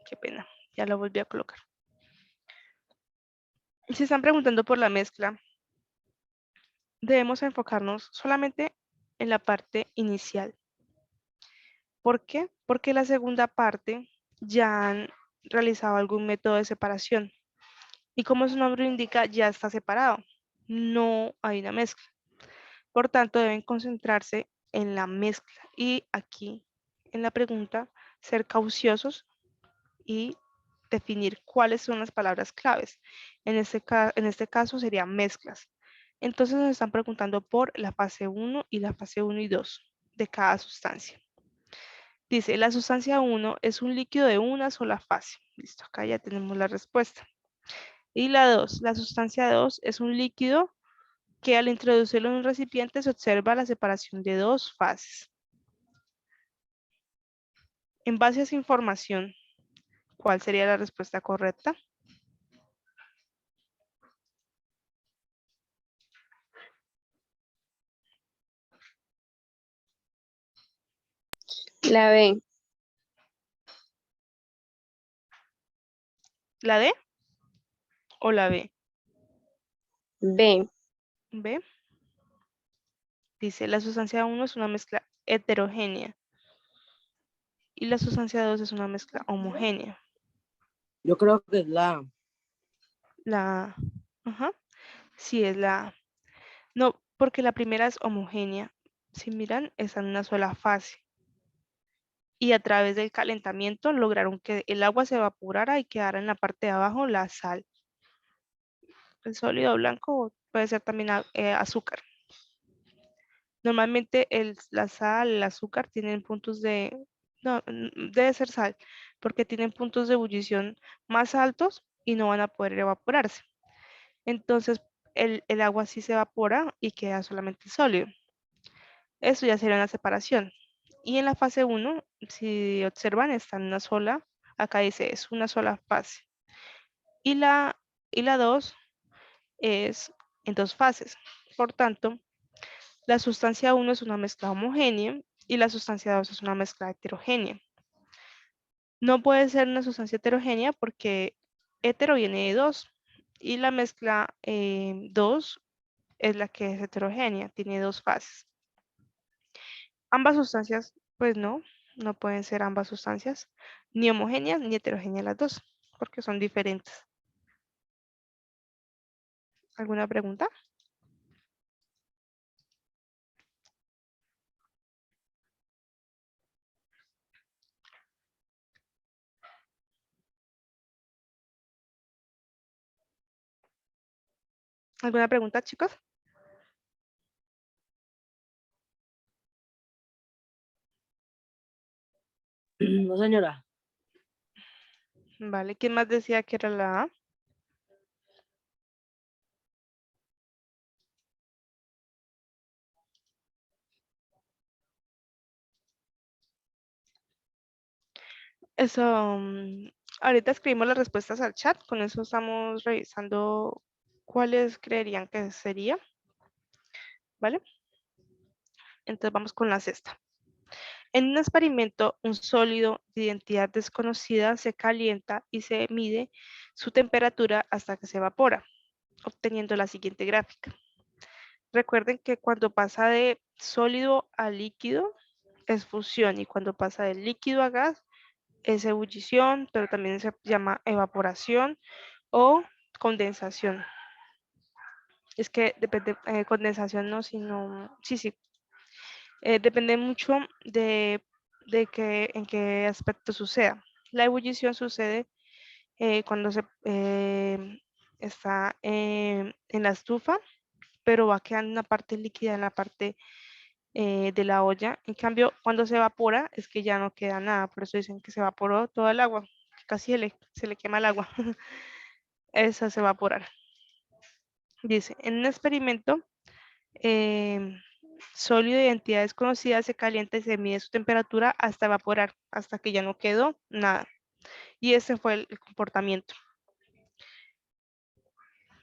Qué pena, ya lo volví a colocar. Si están preguntando por la mezcla, debemos enfocarnos solamente en la parte inicial. ¿Por qué? Porque la segunda parte ya han realizado algún método de separación. Y como su nombre indica, ya está separado. No hay una mezcla. Por tanto, deben concentrarse en la mezcla. Y aquí, en la pregunta, ser cauciosos y definir cuáles son las palabras claves. En este caso serían mezclas. Entonces nos están preguntando por la fase 1 y la fase 1 y 2 de cada sustancia. Dice, la sustancia 1 es un líquido de una sola fase. Listo, acá ya tenemos la respuesta. Y la 2, la sustancia 2 es un líquido que al introducirlo en un recipiente se observa la separación de dos fases. En base a esa información, ¿cuál sería la respuesta correcta? La B. ¿La D o la B? B. B. Dice, la sustancia 1 es una mezcla heterogénea y la sustancia 2 es una mezcla homogénea. Yo creo que es la A. La ajá, sí es la A. No, porque la primera es homogénea. Si miran, está en una sola fase. Y a través del calentamiento lograron que el agua se evaporara y quedara en la parte de abajo la sal. El sólido blanco puede ser también azúcar. Normalmente la sal, el azúcar tienen puntos de, no, debe ser sal, porque tienen puntos de ebullición más altos y no van a poder evaporarse. Entonces el agua sí se evapora y queda solamente sólido. Eso ya sería una separación. Y en la fase 1, si observan, está en una sola, acá dice es una sola fase. Y la 2 es en dos fases. Por tanto, la sustancia 1 es una mezcla homogénea y la sustancia 2 es una mezcla heterogénea. No puede ser una sustancia heterogénea porque hetero viene de 2 y la mezcla 2 es la que es heterogénea, tiene dos fases. Ambas sustancias, pues no pueden ser ambas sustancias, ni homogéneas ni heterogéneas las dos, porque son diferentes. ¿Alguna pregunta? ¿Alguna pregunta, chicos? No, señora. Vale, ¿quién más decía que era la A? Eso, ahorita escribimos las respuestas al chat, con eso estamos revisando cuáles creerían que sería, ¿vale? Entonces vamos con la sexta. En un experimento, un sólido de identidad desconocida se calienta y se mide su temperatura hasta que se evapora, obteniendo la siguiente gráfica. Recuerden que cuando pasa de sólido a líquido es fusión y cuando pasa de líquido a gas es ebullición, pero también se llama evaporación o condensación. Es que depende, condensación no, sino, sí, depende mucho en qué aspecto suceda. La ebullición sucede cuando se está en la estufa, pero va quedando una parte líquida en la parte de la olla. En cambio, cuando se evapora es que ya no queda nada, por eso dicen que se evaporó todo el agua, casi se le quema el agua. Eso es evaporar. Dice, en un experimento, sólido de identidad desconocida se calienta y se mide su temperatura hasta evaporar, hasta que ya no quedó nada. Y ese fue el comportamiento.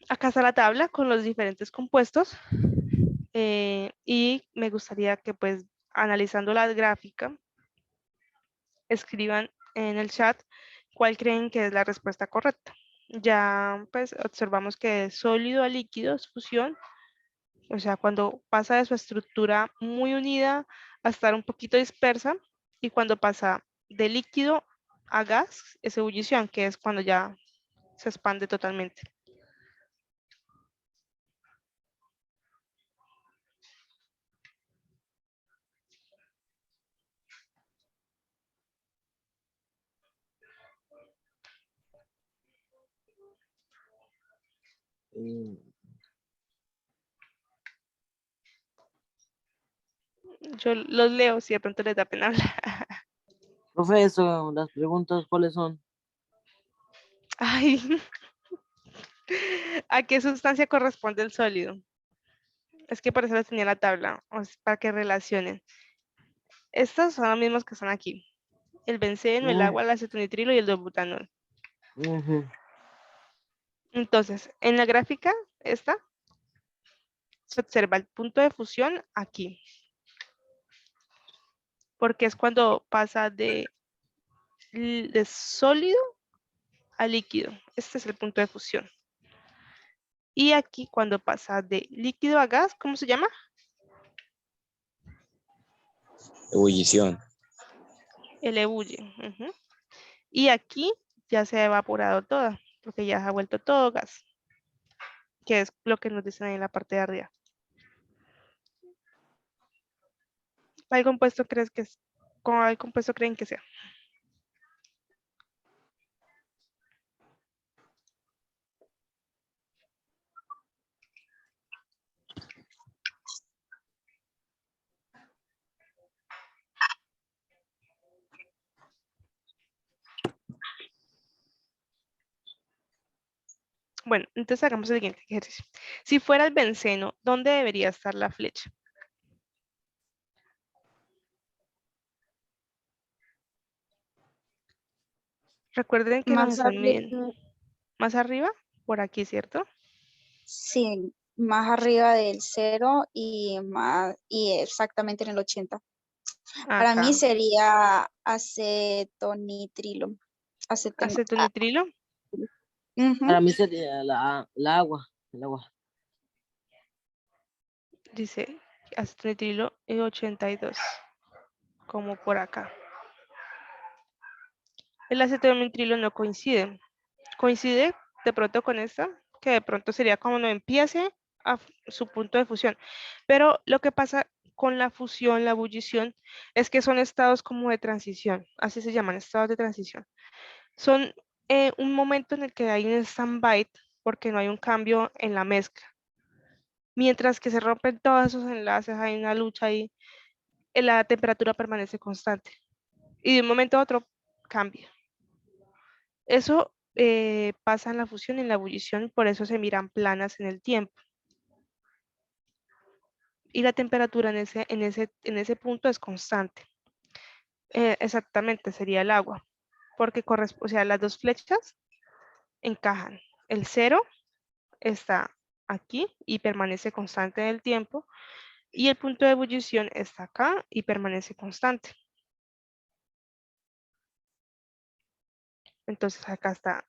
Acá está la tabla con los diferentes compuestos y me gustaría que pues analizando la gráfica escriban en el chat cuál creen que es la respuesta correcta. Ya pues observamos que de sólido a líquido es fusión, o sea, cuando pasa de su estructura muy unida a estar un poquito dispersa y cuando pasa de líquido a gas es ebullición, que es cuando ya se expande totalmente. Yo los leo si de pronto les da pena hablar. Profe, eso, las preguntas, ¿cuáles son? Ay, ¿a qué sustancia corresponde el sólido? Es que por eso les tenía la tabla, para que relacionen. Estas son las mismas que están aquí. El benceno, el agua, el acetonitrilo y el dobutanol. Entonces, en la gráfica, esta, se observa el punto de fusión aquí. Porque es cuando pasa de sólido a líquido. Este es el punto de fusión. Y aquí cuando pasa de líquido a gas, ¿cómo se llama? Ebullición. El ebullición. Y aquí ya se ha evaporado todo, porque ya se ha vuelto todo gas, que es lo que nos dicen ahí en la parte de arriba. ¿Cuál compuesto crees que es? ¿Cuál compuesto creen que sea? Bueno, entonces hagamos el siguiente ejercicio. Si fuera el benceno, ¿dónde debería estar la flecha? Recuerden que nos Más están arriba, midiendo. ¿Más arriba? Por aquí, ¿cierto? sí, más arriba del 0 y exactamente en el 80. Para mí Acá. sería acetonitrilo. Acetonitrilo. Para mí sería la agua. El agua. Dice acetonitrilo y 82. Como por acá. El acetonitrilo no coincide. Coincide de pronto con esta, que de pronto sería como no empiece a su punto de fusión. Pero lo que pasa con la fusión, la ebullición, es que son estados como de transición, así se llaman, estados de transición. Son un momento en el que hay un stand-by porque no hay un cambio en la mezcla. Mientras que se rompen todos esos enlaces, hay una lucha y la temperatura permanece constante. Y de un momento a otro cambia. Eso pasa en la fusión y en la ebullición, por eso se miran planas en el tiempo. Y la temperatura en ese punto es constante. Exactamente, sería el agua, porque o sea, las dos flechas encajan. El 0 está aquí y permanece constante en el tiempo, y el punto de ebullición está acá y permanece constante. Entonces acá está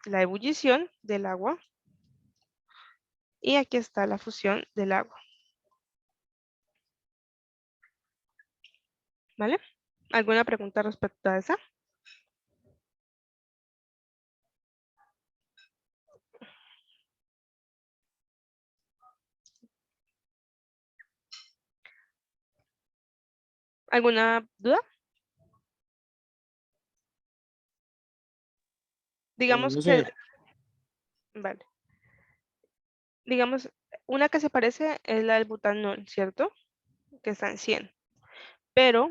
la ebullición del agua y aquí está la fusión del agua. ¿Vale? ¿Alguna pregunta respecto a esa? ¿Alguna duda? Digamos No que, sé. vale. Digamos, una que se parece es la del butanol, ¿cierto? Que está en 100. Pero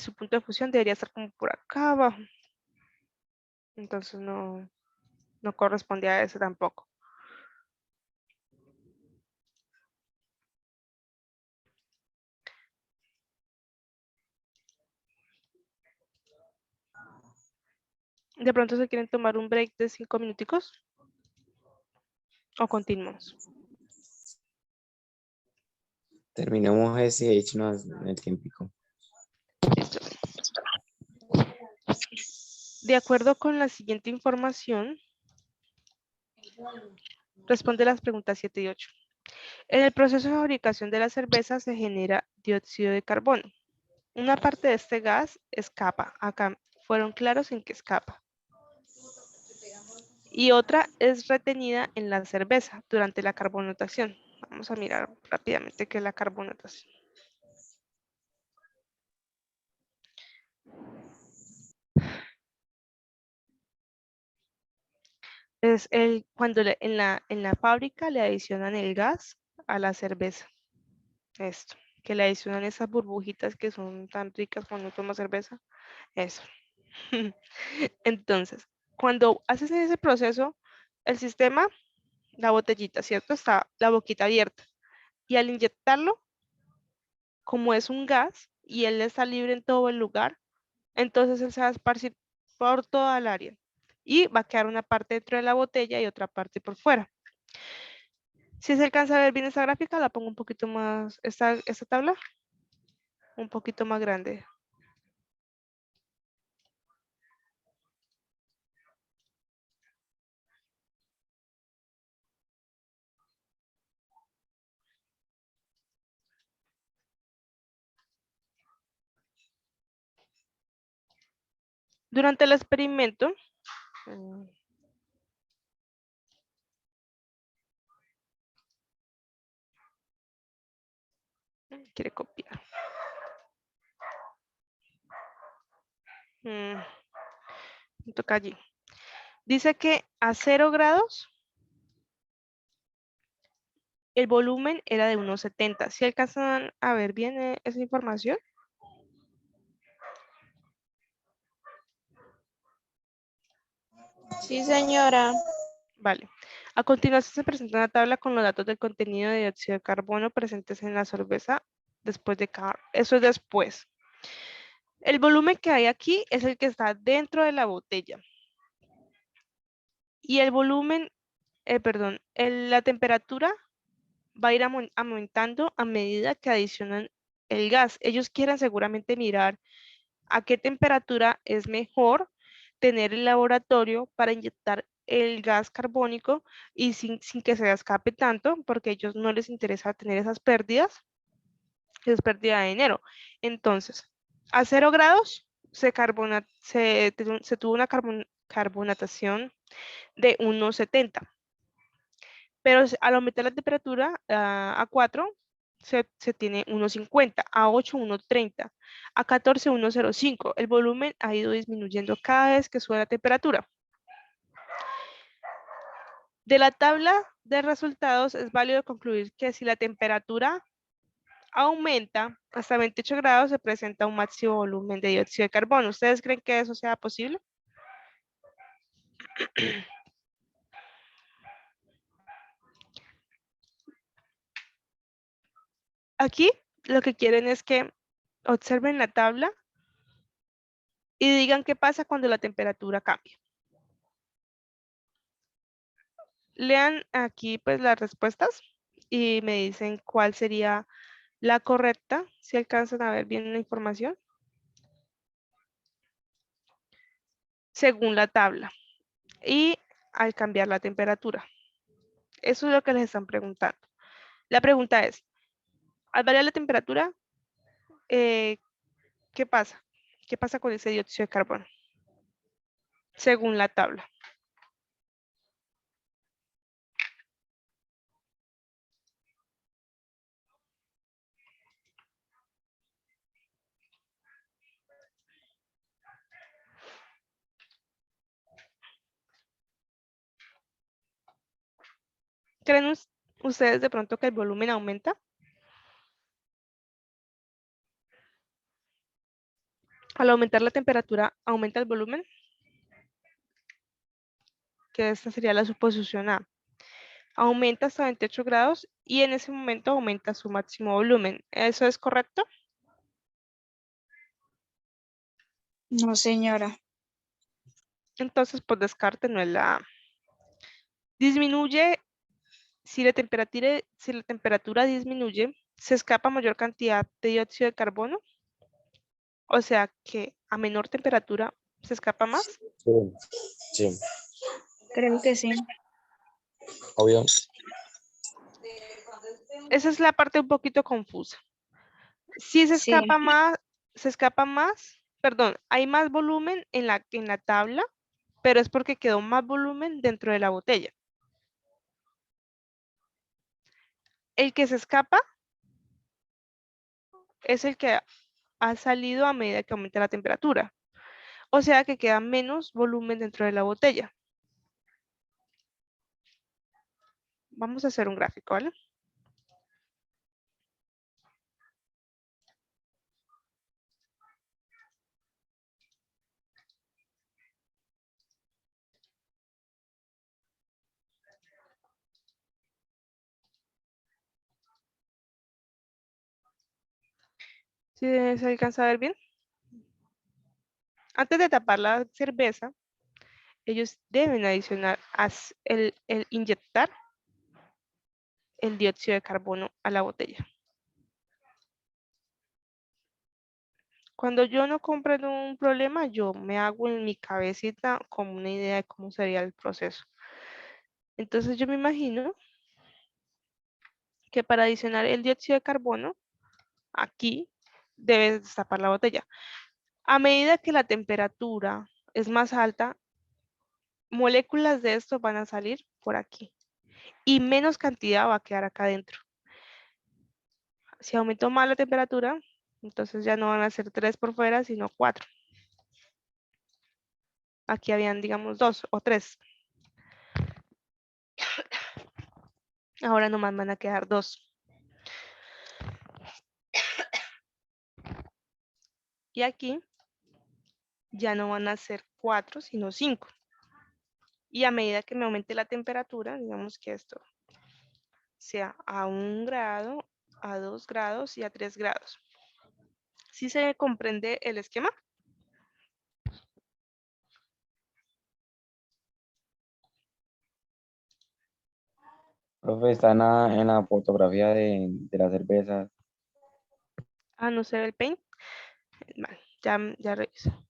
su punto de fusión debería estar como por acá abajo. Entonces no corresponde a eso tampoco. De pronto se quieren tomar un break de 5 minuticos. ¿O continuamos? Terminemos ese y échenos el tiempo. Listo. De acuerdo con la siguiente información, responde las preguntas 7 y 8. En el proceso de fabricación de la cerveza se genera dióxido de carbono. Una parte de este gas escapa. Acá fueron claros en que escapa. Y otra es retenida en la cerveza durante la carbonatación. Vamos a mirar rápidamente qué es la carbonatación. Es cuando en la fábrica le adicionan el gas a la cerveza. Esto, que le adicionan esas burbujitas que son tan ricas cuando toma cerveza. Eso. Entonces, cuando haces ese proceso, el sistema, la botellita, ¿cierto? Está la boquita abierta. Y al inyectarlo, como es un gas y él está libre en todo el lugar, entonces él se va a esparcir por toda el área. Y va a quedar una parte dentro de la botella y otra parte por fuera. Si se alcanza a ver bien esta gráfica, la pongo un poquito más, esta tabla, un poquito más grande. Durante el experimento, quiere copiar. Me toca allí. Dice que a 0 grados el volumen era de 1,70. ¿Sí alcanzan a ver bien esa información? Sí, señora. Vale. A continuación se presenta una tabla con los datos del contenido de dióxido de carbono presentes en la cerveza después de cada... Eso es después. El volumen que hay aquí es el que está dentro de la botella. Y el volumen, perdón, la temperatura va a ir aumentando a medida que adicionan el gas. Ellos quieren seguramente mirar a qué temperatura es mejor tener el laboratorio para inyectar el gas carbónico y sin que se escape tanto, porque a ellos no les interesa tener esas pérdidas, es pérdida de dinero. Entonces, a 0 grados se tuvo una carbonatación de 1,70. Pero al aumentar la temperatura a 4, se tiene 1,50, a 8, 1,30, a 14, 1,05. El volumen ha ido disminuyendo cada vez que sube la temperatura. De la tabla de resultados es válido concluir que si la temperatura aumenta hasta 28 grados, se presenta un máximo volumen de dióxido de carbono. ¿Ustedes creen que eso sea posible? Aquí lo que quieren es que observen la tabla y digan qué pasa cuando la temperatura cambia. Lean aquí pues las respuestas y me dicen cuál sería la correcta, si alcanzan a ver bien la información, según la tabla y al cambiar la temperatura. Eso es lo que les están preguntando. La pregunta es, al variar la temperatura, ¿qué pasa? ¿Qué pasa con ese dióxido de carbono? Según la tabla. ¿Creen ustedes de pronto que el volumen aumenta? Al aumentar la temperatura, ¿aumenta el volumen? Que esta sería la suposición A. Aumenta hasta 28 grados y en ese momento aumenta su máximo volumen. ¿Eso es correcto? No, señora. Entonces, por descarte, no es la A. Disminuye, si la temperatura disminuye, se escapa mayor cantidad de dióxido de carbono. O sea que a menor temperatura se escapa más. Sí, sí, Creo que sí. obvio. Esa es la parte un poquito confusa. Si se Sí. escapa más, perdón, hay más volumen en la tabla, pero es porque quedó más volumen dentro de la botella. El que se escapa es el que ha salido a medida que aumenta la temperatura. O sea que queda menos volumen dentro de la botella. Vamos a hacer un gráfico, ¿vale? ¿Sí se alcanza a ver bien? Antes de tapar la cerveza, ellos deben adicionar el inyectar el dióxido de carbono a la botella. Cuando yo no comprendo un problema, yo me hago en mi cabecita como una idea de cómo sería el proceso. Entonces yo me imagino que para adicionar el dióxido de carbono, aquí debes destapar la botella. A medida que la temperatura es más alta, moléculas de esto van a salir por aquí y menos cantidad va a quedar acá adentro. Si aumentó más la temperatura, entonces ya no van a ser 3 por fuera, sino 4. Aquí habían, digamos, 2 o 3. Ahora nomás van a quedar 2. Y aquí ya no van a ser 4, sino 5. Y a medida que me aumente la temperatura, digamos que esto sea a 1 grado, a 2 grados y a 3 grados. ¿Sí se comprende el esquema? Profe, está en la fotografía de la cerveza. Ah, no se ve el paint. Vale, ya reviso.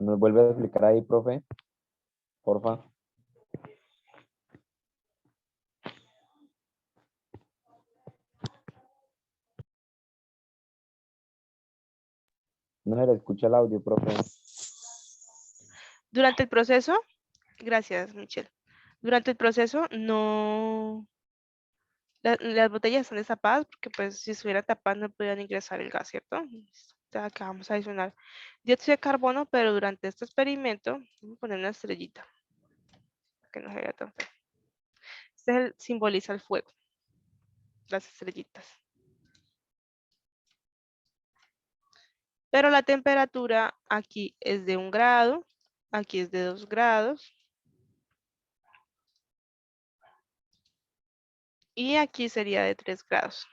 ¿Nos vuelve a explicar ahí, profe? Porfa. No se le escucha el audio, profe. Durante el proceso, gracias, Michelle. Durante el proceso, no, las botellas están destapadas porque pues si estuviera tapadas no podían ingresar el gas, ¿cierto? Ya acá vamos a adicionar dióxido de carbono, pero durante este experimento, vamos a poner una estrellita, para que no se vea tan feo. Este simboliza el fuego, las estrellitas. Pero la temperatura aquí es de 1 grado, aquí es de 2 grados. Y aquí sería de 3 grados.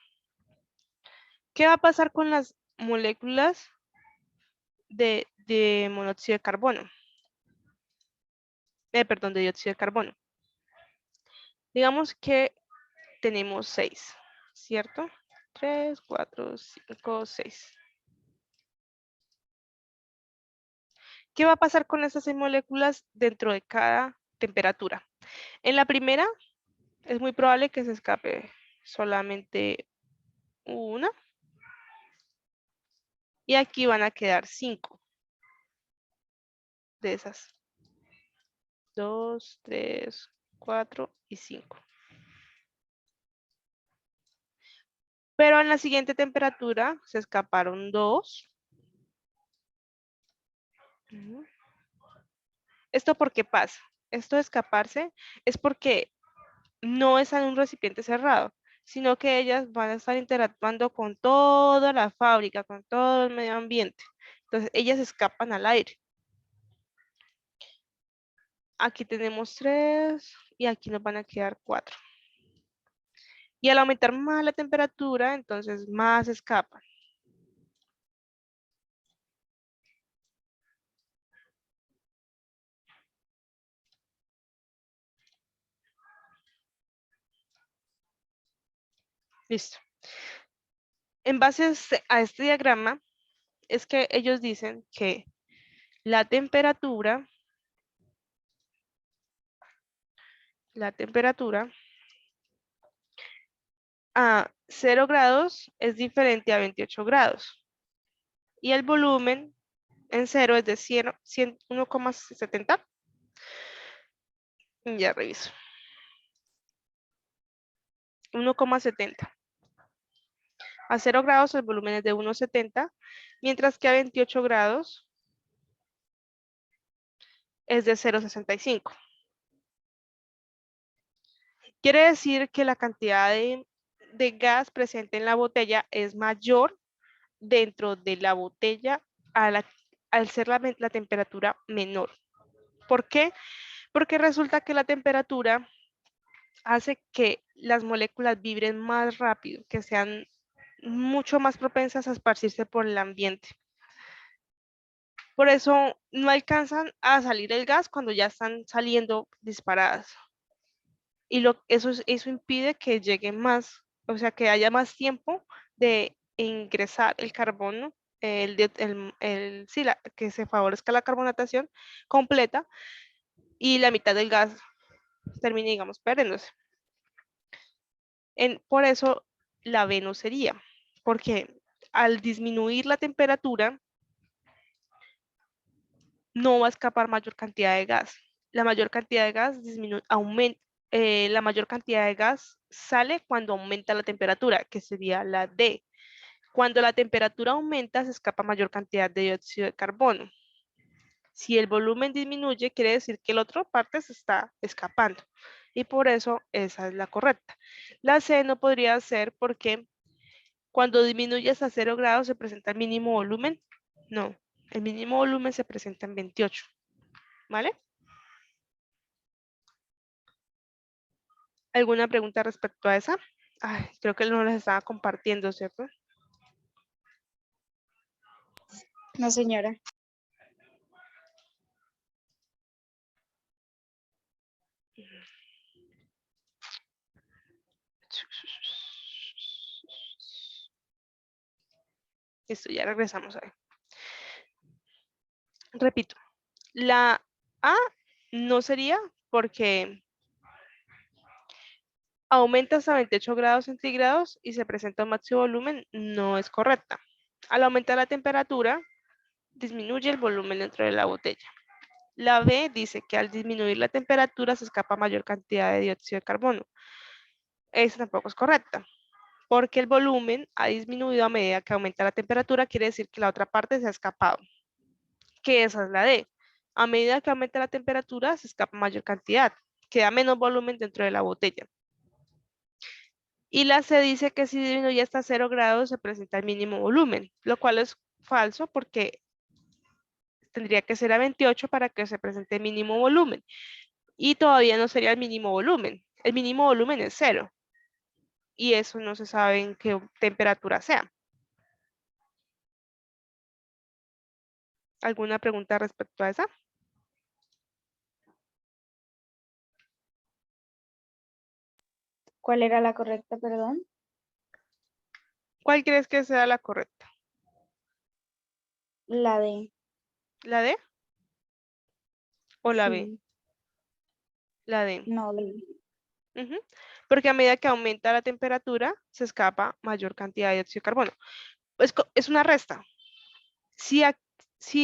¿Qué va a pasar con las moléculas de monóxido de carbono? Perdón, de dióxido de carbono. Digamos que tenemos 6, ¿cierto? 3, 4, 5, 6. ¿Qué va a pasar con estas 6 moléculas dentro de cada temperatura? En la primera es muy probable que se escape solamente una. Y aquí van a quedar 5 de esas. 2, 3, 4 y 5. Pero en la siguiente temperatura se escaparon 2. ¿Esto por qué pasa? Esto de escaparse es porque no es en un recipiente cerrado, sino que ellas van a estar interactuando con toda la fábrica, con todo el medio ambiente. Entonces, ellas escapan al aire. Aquí tenemos 3 y aquí nos van a quedar 4. Y al aumentar más la temperatura, entonces más escapan. Listo. En base a este diagrama, es que ellos dicen que la temperatura a 0 grados es diferente a 28 grados. Y el volumen en 0 es de 1,70. Ya reviso. 1,70. A 0 grados el volumen es de 1,70, mientras que a 28 grados es de 0,65. Quiere decir que la cantidad de gas presente en la botella es mayor dentro de la botella al ser la temperatura menor. ¿Por qué? Porque resulta que la temperatura hace que las moléculas vibren más rápido, que sean mucho más propensas a esparcirse por el ambiente. Por eso no alcanzan a salir el gas cuando ya están saliendo disparadas. Y eso impide que llegue más, o sea, que haya más tiempo de ingresar el carbono, que se favorezca la carbonatación completa y la mitad del gas termine, digamos, perdiéndose. Por eso la B no sería, porque al disminuir la temperatura no va a escapar mayor cantidad de gas. La mayor cantidad de gas la mayor cantidad de gas sale cuando aumenta la temperatura, que sería la D. Cuando la temperatura aumenta, se escapa mayor cantidad de dióxido de carbono. Si el volumen disminuye, quiere decir que la otra parte se está escapando. Y por eso esa es la correcta. La C no podría ser porque cuando disminuye hasta 0 grados se presenta el mínimo volumen. No, el mínimo volumen se presenta en 28. ¿Vale? ¿Alguna pregunta respecto a esa? Ay, creo que no las estaba compartiendo, ¿cierto? No, señora. Listo, ya regresamos ahí. Repito, la A no sería porque aumenta hasta 28 grados centígrados y se presenta un máximo volumen, no es correcta. Al aumentar la temperatura, disminuye el volumen dentro de la botella. La B dice que al disminuir la temperatura se escapa mayor cantidad de dióxido de carbono. Esa tampoco es correcta, porque el volumen ha disminuido a medida que aumenta la temperatura, quiere decir que la otra parte se ha escapado, que esa es la D. A medida que aumenta la temperatura se escapa mayor cantidad, queda menos volumen dentro de la botella. Y la C dice que si disminuye hasta 0 grados se presenta el mínimo volumen, lo cual es falso porque tendría que ser a 28 para que se presente el mínimo volumen. Y todavía no sería el mínimo volumen. El mínimo volumen es 0. Y eso no se sabe en qué temperatura sea. ¿Alguna pregunta respecto a esa? ¿Cuál era la correcta, perdón? ¿Cuál crees que sea la correcta? La D. ¿La D? ¿O la B? Sí. La D. No, D. Porque a medida que aumenta la temperatura, se escapa mayor cantidad de dióxido de carbono. Es una resta. Si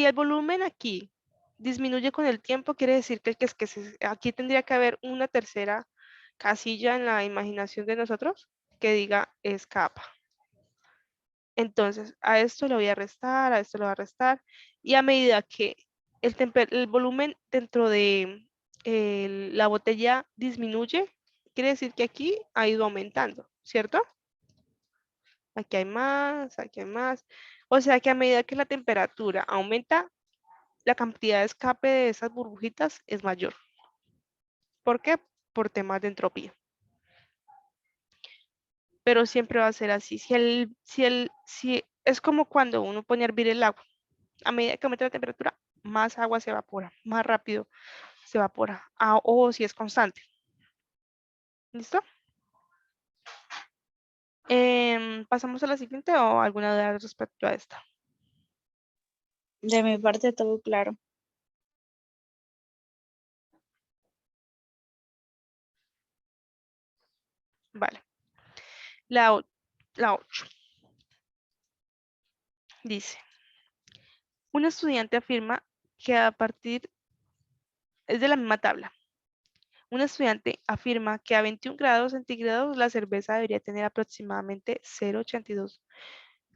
el volumen aquí disminuye con el tiempo, quiere decir que aquí tendría que haber una tercera casilla en la imaginación de nosotros que diga escapa. Entonces, a esto lo voy a restar, a esto lo voy a restar, y a medida que el volumen dentro de la botella disminuye, quiere decir que aquí ha ido aumentando, ¿cierto? Aquí hay más, aquí hay más. O sea que a medida que la temperatura aumenta, la cantidad de escape de esas burbujitas es mayor. ¿Por qué? Por temas de entropía. Pero siempre va a ser así. Si es como cuando uno pone a hervir el agua. A medida que aumenta la temperatura, más agua se evapora, más rápido se evapora. O si es constante. ¿Listo? ¿Pasamos a la siguiente o alguna duda respecto a esta? De mi parte todo claro. Vale. La 8. Dice, un estudiante afirma que a partir, es de la misma tabla. Un estudiante afirma que a 21 grados centígrados la cerveza debería tener aproximadamente 0,82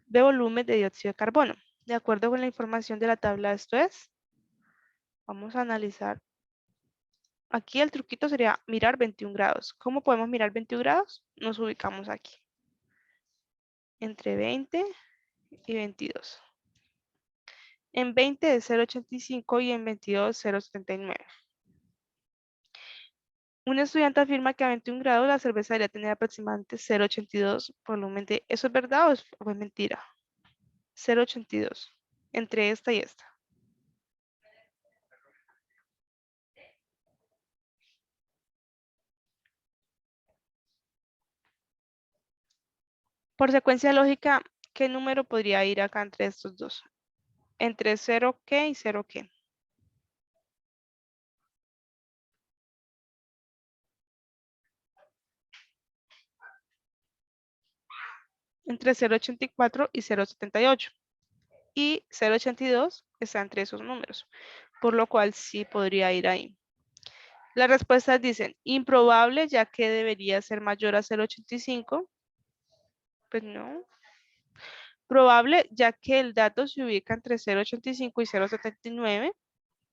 de volumen de dióxido de carbono. De acuerdo con la información de la tabla, esto es, vamos a analizar. Aquí el truquito sería mirar 21 grados. ¿Cómo podemos mirar 21 grados? Nos ubicamos aquí. Entre 20 y 22. En 20 es 0,85 y en 22 0,79. Un estudiante afirma que a 21 grados la cerveza debería tener aproximadamente 0,82 volumen de... ¿Eso es verdad o es mentira? 0,82 entre esta y esta. Por secuencia lógica, ¿qué número podría ir acá entre estos dos? Entre 0 qué y 0 qué. Entre 0,84 y 0,78. Y 0,82 está entre esos números, por lo cual sí podría ir ahí. Las respuestas dicen improbable, ya que debería ser mayor a 0,85. Pues no. Probable, ya que el dato se ubica entre 0,85 y 0,79.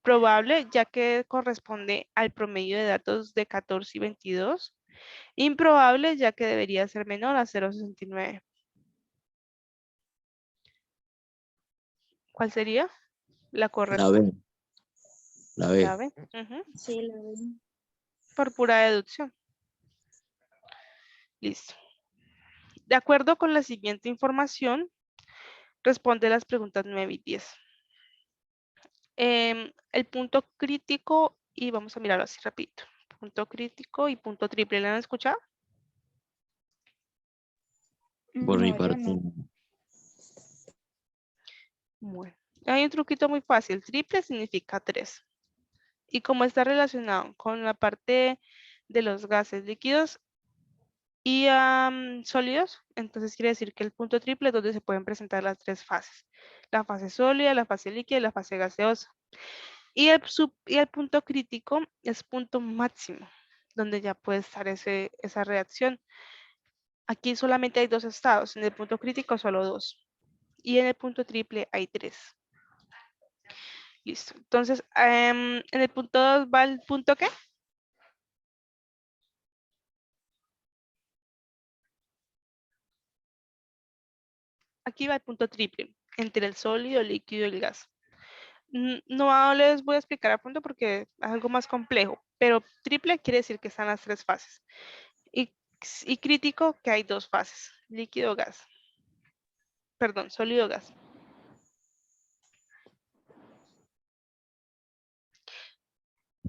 Probable, ya que corresponde al promedio de datos de 14 y 22. Improbable, ya que debería ser menor a 0,69. ¿Cuál sería la correcta? La B. La B. La B. Ujú. Sí, la veo. Por pura deducción. Listo. De acuerdo con la siguiente información, responde las preguntas 9 y 10. El punto crítico, y vamos a mirarlo así rapidito. Punto crítico y punto triple, ¿lo han escuchado? Por mi No, yo parte. no. Bueno, hay un truquito muy fácil. Triple significa 3. Y como está relacionado con la parte de los gases líquidos y sólidos, entonces quiere decir que el punto triple es donde se pueden presentar las tres fases. La fase sólida, la fase líquida y la fase gaseosa. Y el punto crítico es punto máximo, donde ya puede estar esa reacción. Aquí solamente hay dos estados, en el punto crítico solo 2. Y en el punto triple hay 3. Listo. Entonces, en el punto 2 va el punto ¿qué? Aquí va el punto triple, entre el sólido, el líquido y el gas. No les voy a explicar a fondo porque es algo más complejo, pero triple quiere decir que están las tres fases. Y crítico que hay dos fases, líquido, gas. Perdón, sólido, gas.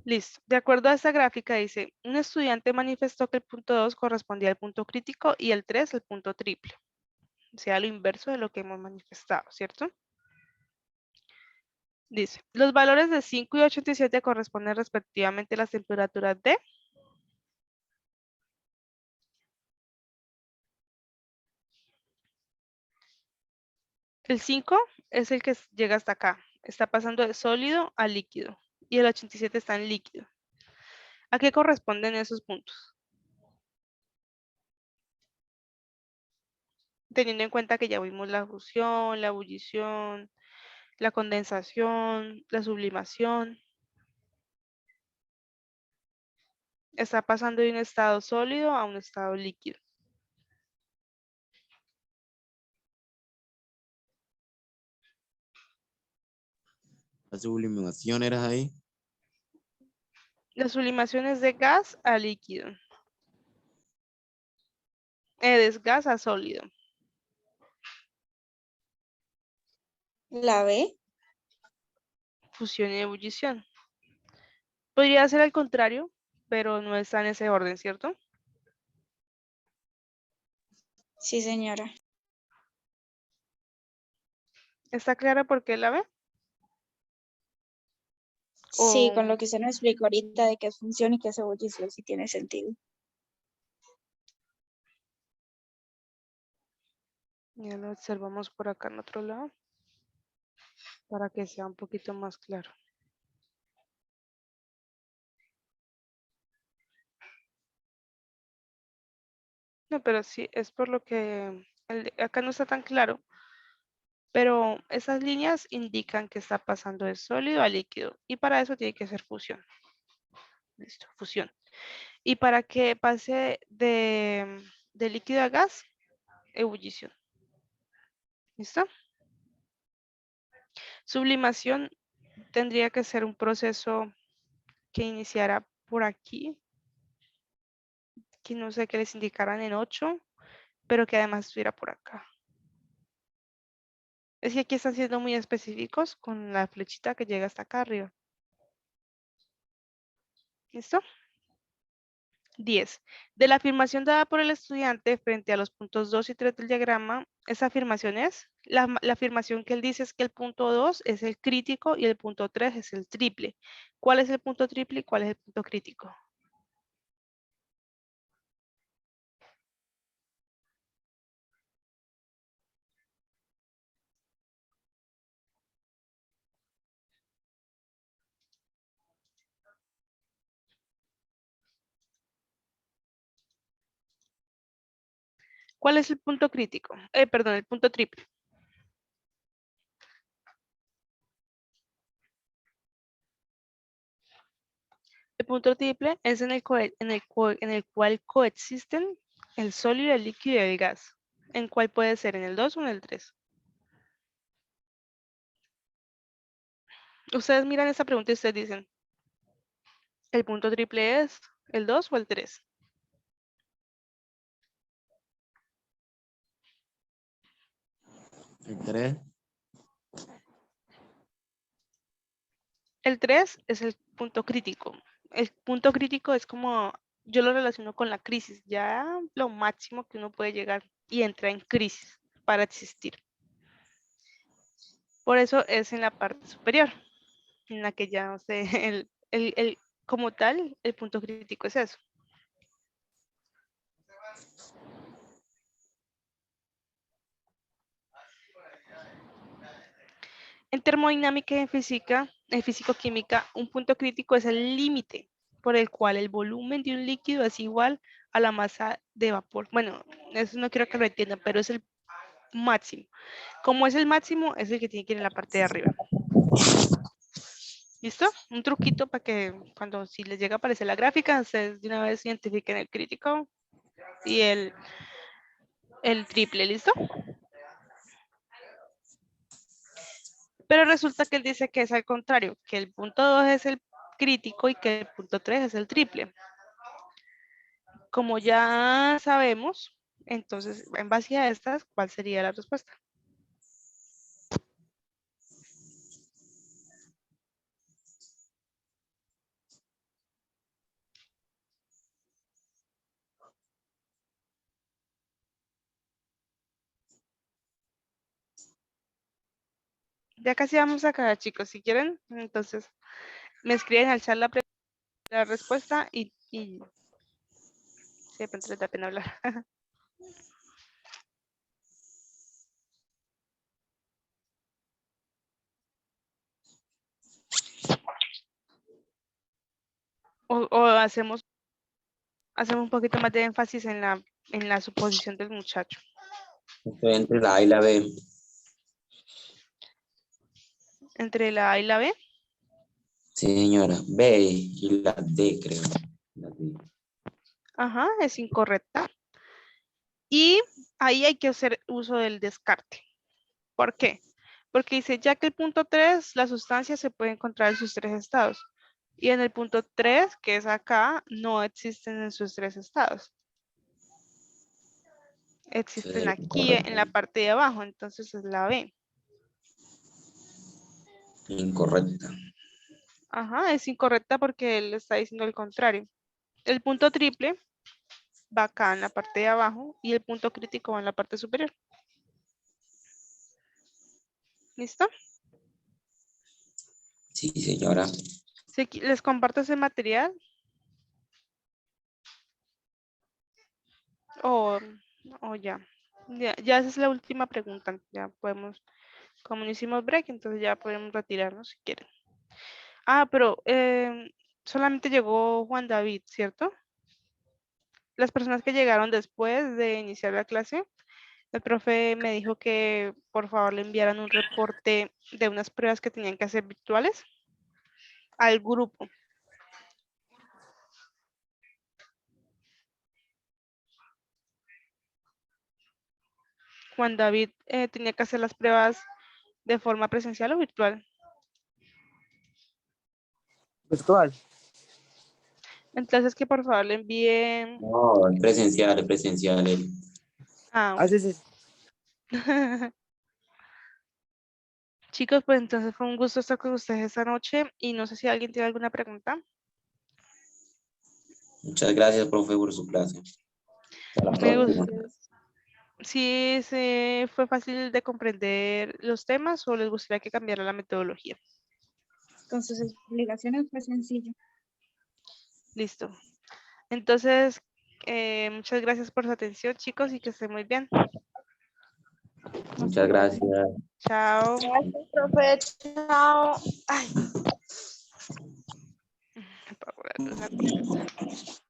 Listo. De acuerdo a esta gráfica dice, un estudiante manifestó que el punto 2 correspondía al punto crítico y el 3 al punto triple. O sea, lo inverso de lo que hemos manifestado, ¿cierto? Dice, los valores de 5 y 87 corresponden respectivamente a las temperaturas de... El 5 es el que llega hasta acá. Está pasando de sólido a líquido. Y el 87 está en líquido. ¿A qué corresponden esos puntos? Teniendo en cuenta que ya vimos la fusión, la ebullición, la condensación, la sublimación. Está pasando de un estado sólido a un estado líquido. La sublimación era ahí. La sublimación es de gas a líquido. De gas a sólido. La B. Fusión y ebullición. Podría ser al contrario, pero no está en ese orden, ¿cierto? Sí, señora. ¿Está clara por qué la B? Sí, O- con lo que usted nos explicó ahorita de qué es función y qué es ebullición, sí tiene sentido. Ya lo observamos por acá en otro lado para que sea un poquito más claro. No, pero sí, es por lo que acá no está tan claro, pero esas líneas indican que está pasando de sólido a líquido y para eso tiene que ser fusión. Listo, fusión. Y para que pase de líquido a gas, ebullición. ¿Listo? Sublimación tendría que ser un proceso que iniciara por aquí, que no sé, que les indicaran en 8, pero que además estuviera por acá. Es que aquí están siendo muy específicos con la flechita que llega hasta acá arriba. ¿Listo? 10. De la afirmación dada por el estudiante frente a los puntos 2 y 3 del diagrama, esa afirmación es, la afirmación que él dice es que el punto 2 es el crítico y el punto 3 es el triple. ¿Cuál es el punto triple y cuál es el punto crítico? ¿Cuál es el punto crítico? Perdón, el punto triple. El punto triple es en el cual coexisten el sólido, el líquido y el gas. ¿En cuál puede ser? ¿En el 2 o en el 3? Ustedes miran esta pregunta y ustedes dicen, ¿el punto triple es el 2 o el 3? El 3. El 3 es el punto crítico. El punto crítico es como, yo lo relaciono con la crisis, ya lo máximo que uno puede llegar y entra en crisis para existir. Por eso es en la parte superior, en la que ya, o sea, como tal, el punto crítico es eso. En termodinámica y en físico-química, un punto crítico es el límite por el cual el volumen de un líquido es igual a la masa de vapor. Bueno, eso no quiero que lo entiendan, pero es el máximo. Como es el máximo, es el que tiene que ir en la parte de arriba. ¿Listo? Un truquito para que cuando si les llega a aparecer la gráfica, ustedes de una vez identifiquen el crítico y el triple, ¿listo? Pero resulta que él dice que es al contrario, que el punto 2 es el crítico y que el punto 3 es el triple. Como ya sabemos, entonces, en base a estas, ¿cuál sería la respuesta? Ya casi vamos a acabar, chicos. Si quieren, entonces me escriben al chat la respuesta y si de pronto les da pena hablar. o hacemos un poquito más de énfasis en la suposición del muchacho. Estoy entre la A y la B. Entre la A y la B. Sí, señora. B y la D, creo. La D. Ajá, es incorrecta. Y ahí hay que hacer uso del descarte. ¿Por qué? Porque dice, ya que el punto 3, la sustancia se puede encontrar en sus 3 estados. Y en el punto 3, que es acá, no existen en sus 3 estados. Existen Sí, aquí en incorrecta. la parte de abajo, entonces es la B. Incorrecta. Ajá, es incorrecta porque él está diciendo el contrario. El punto triple va acá en la parte de abajo y el punto crítico va en la parte superior. ¿Listo? Sí, señora. Sí, les comparto ese material. O ya. Ya esa es la última pregunta. Ya podemos, como no hicimos break, entonces ya podemos retirarnos si quieren. Ah, pero solamente llegó Juan David, ¿cierto? Las personas que llegaron después de iniciar la clase, el profe me dijo que por favor le enviaran un reporte de unas pruebas que tenían que hacer virtuales al grupo. Juan David tenía que hacer las pruebas de forma presencial o virtual. Virtual. Entonces que por favor le envíen. No, es presencial. Ah, Ah, sí, sí. chicos, pues entonces fue un gusto estar con ustedes esta noche y no sé si alguien tiene alguna pregunta. Muchas gracias, profe, por su clase. Hasta la Me próxima. gusta. ¿Sí fue fácil de comprender los temas o les gustaría que cambiara la metodología? Con sus explicaciones fue sencillo. Listo. Entonces, muchas gracias por su atención, chicos, y que estén muy bien. Muchas gracias. Chao. Gracias, profe. Chao. Ay. Apago la luz antes.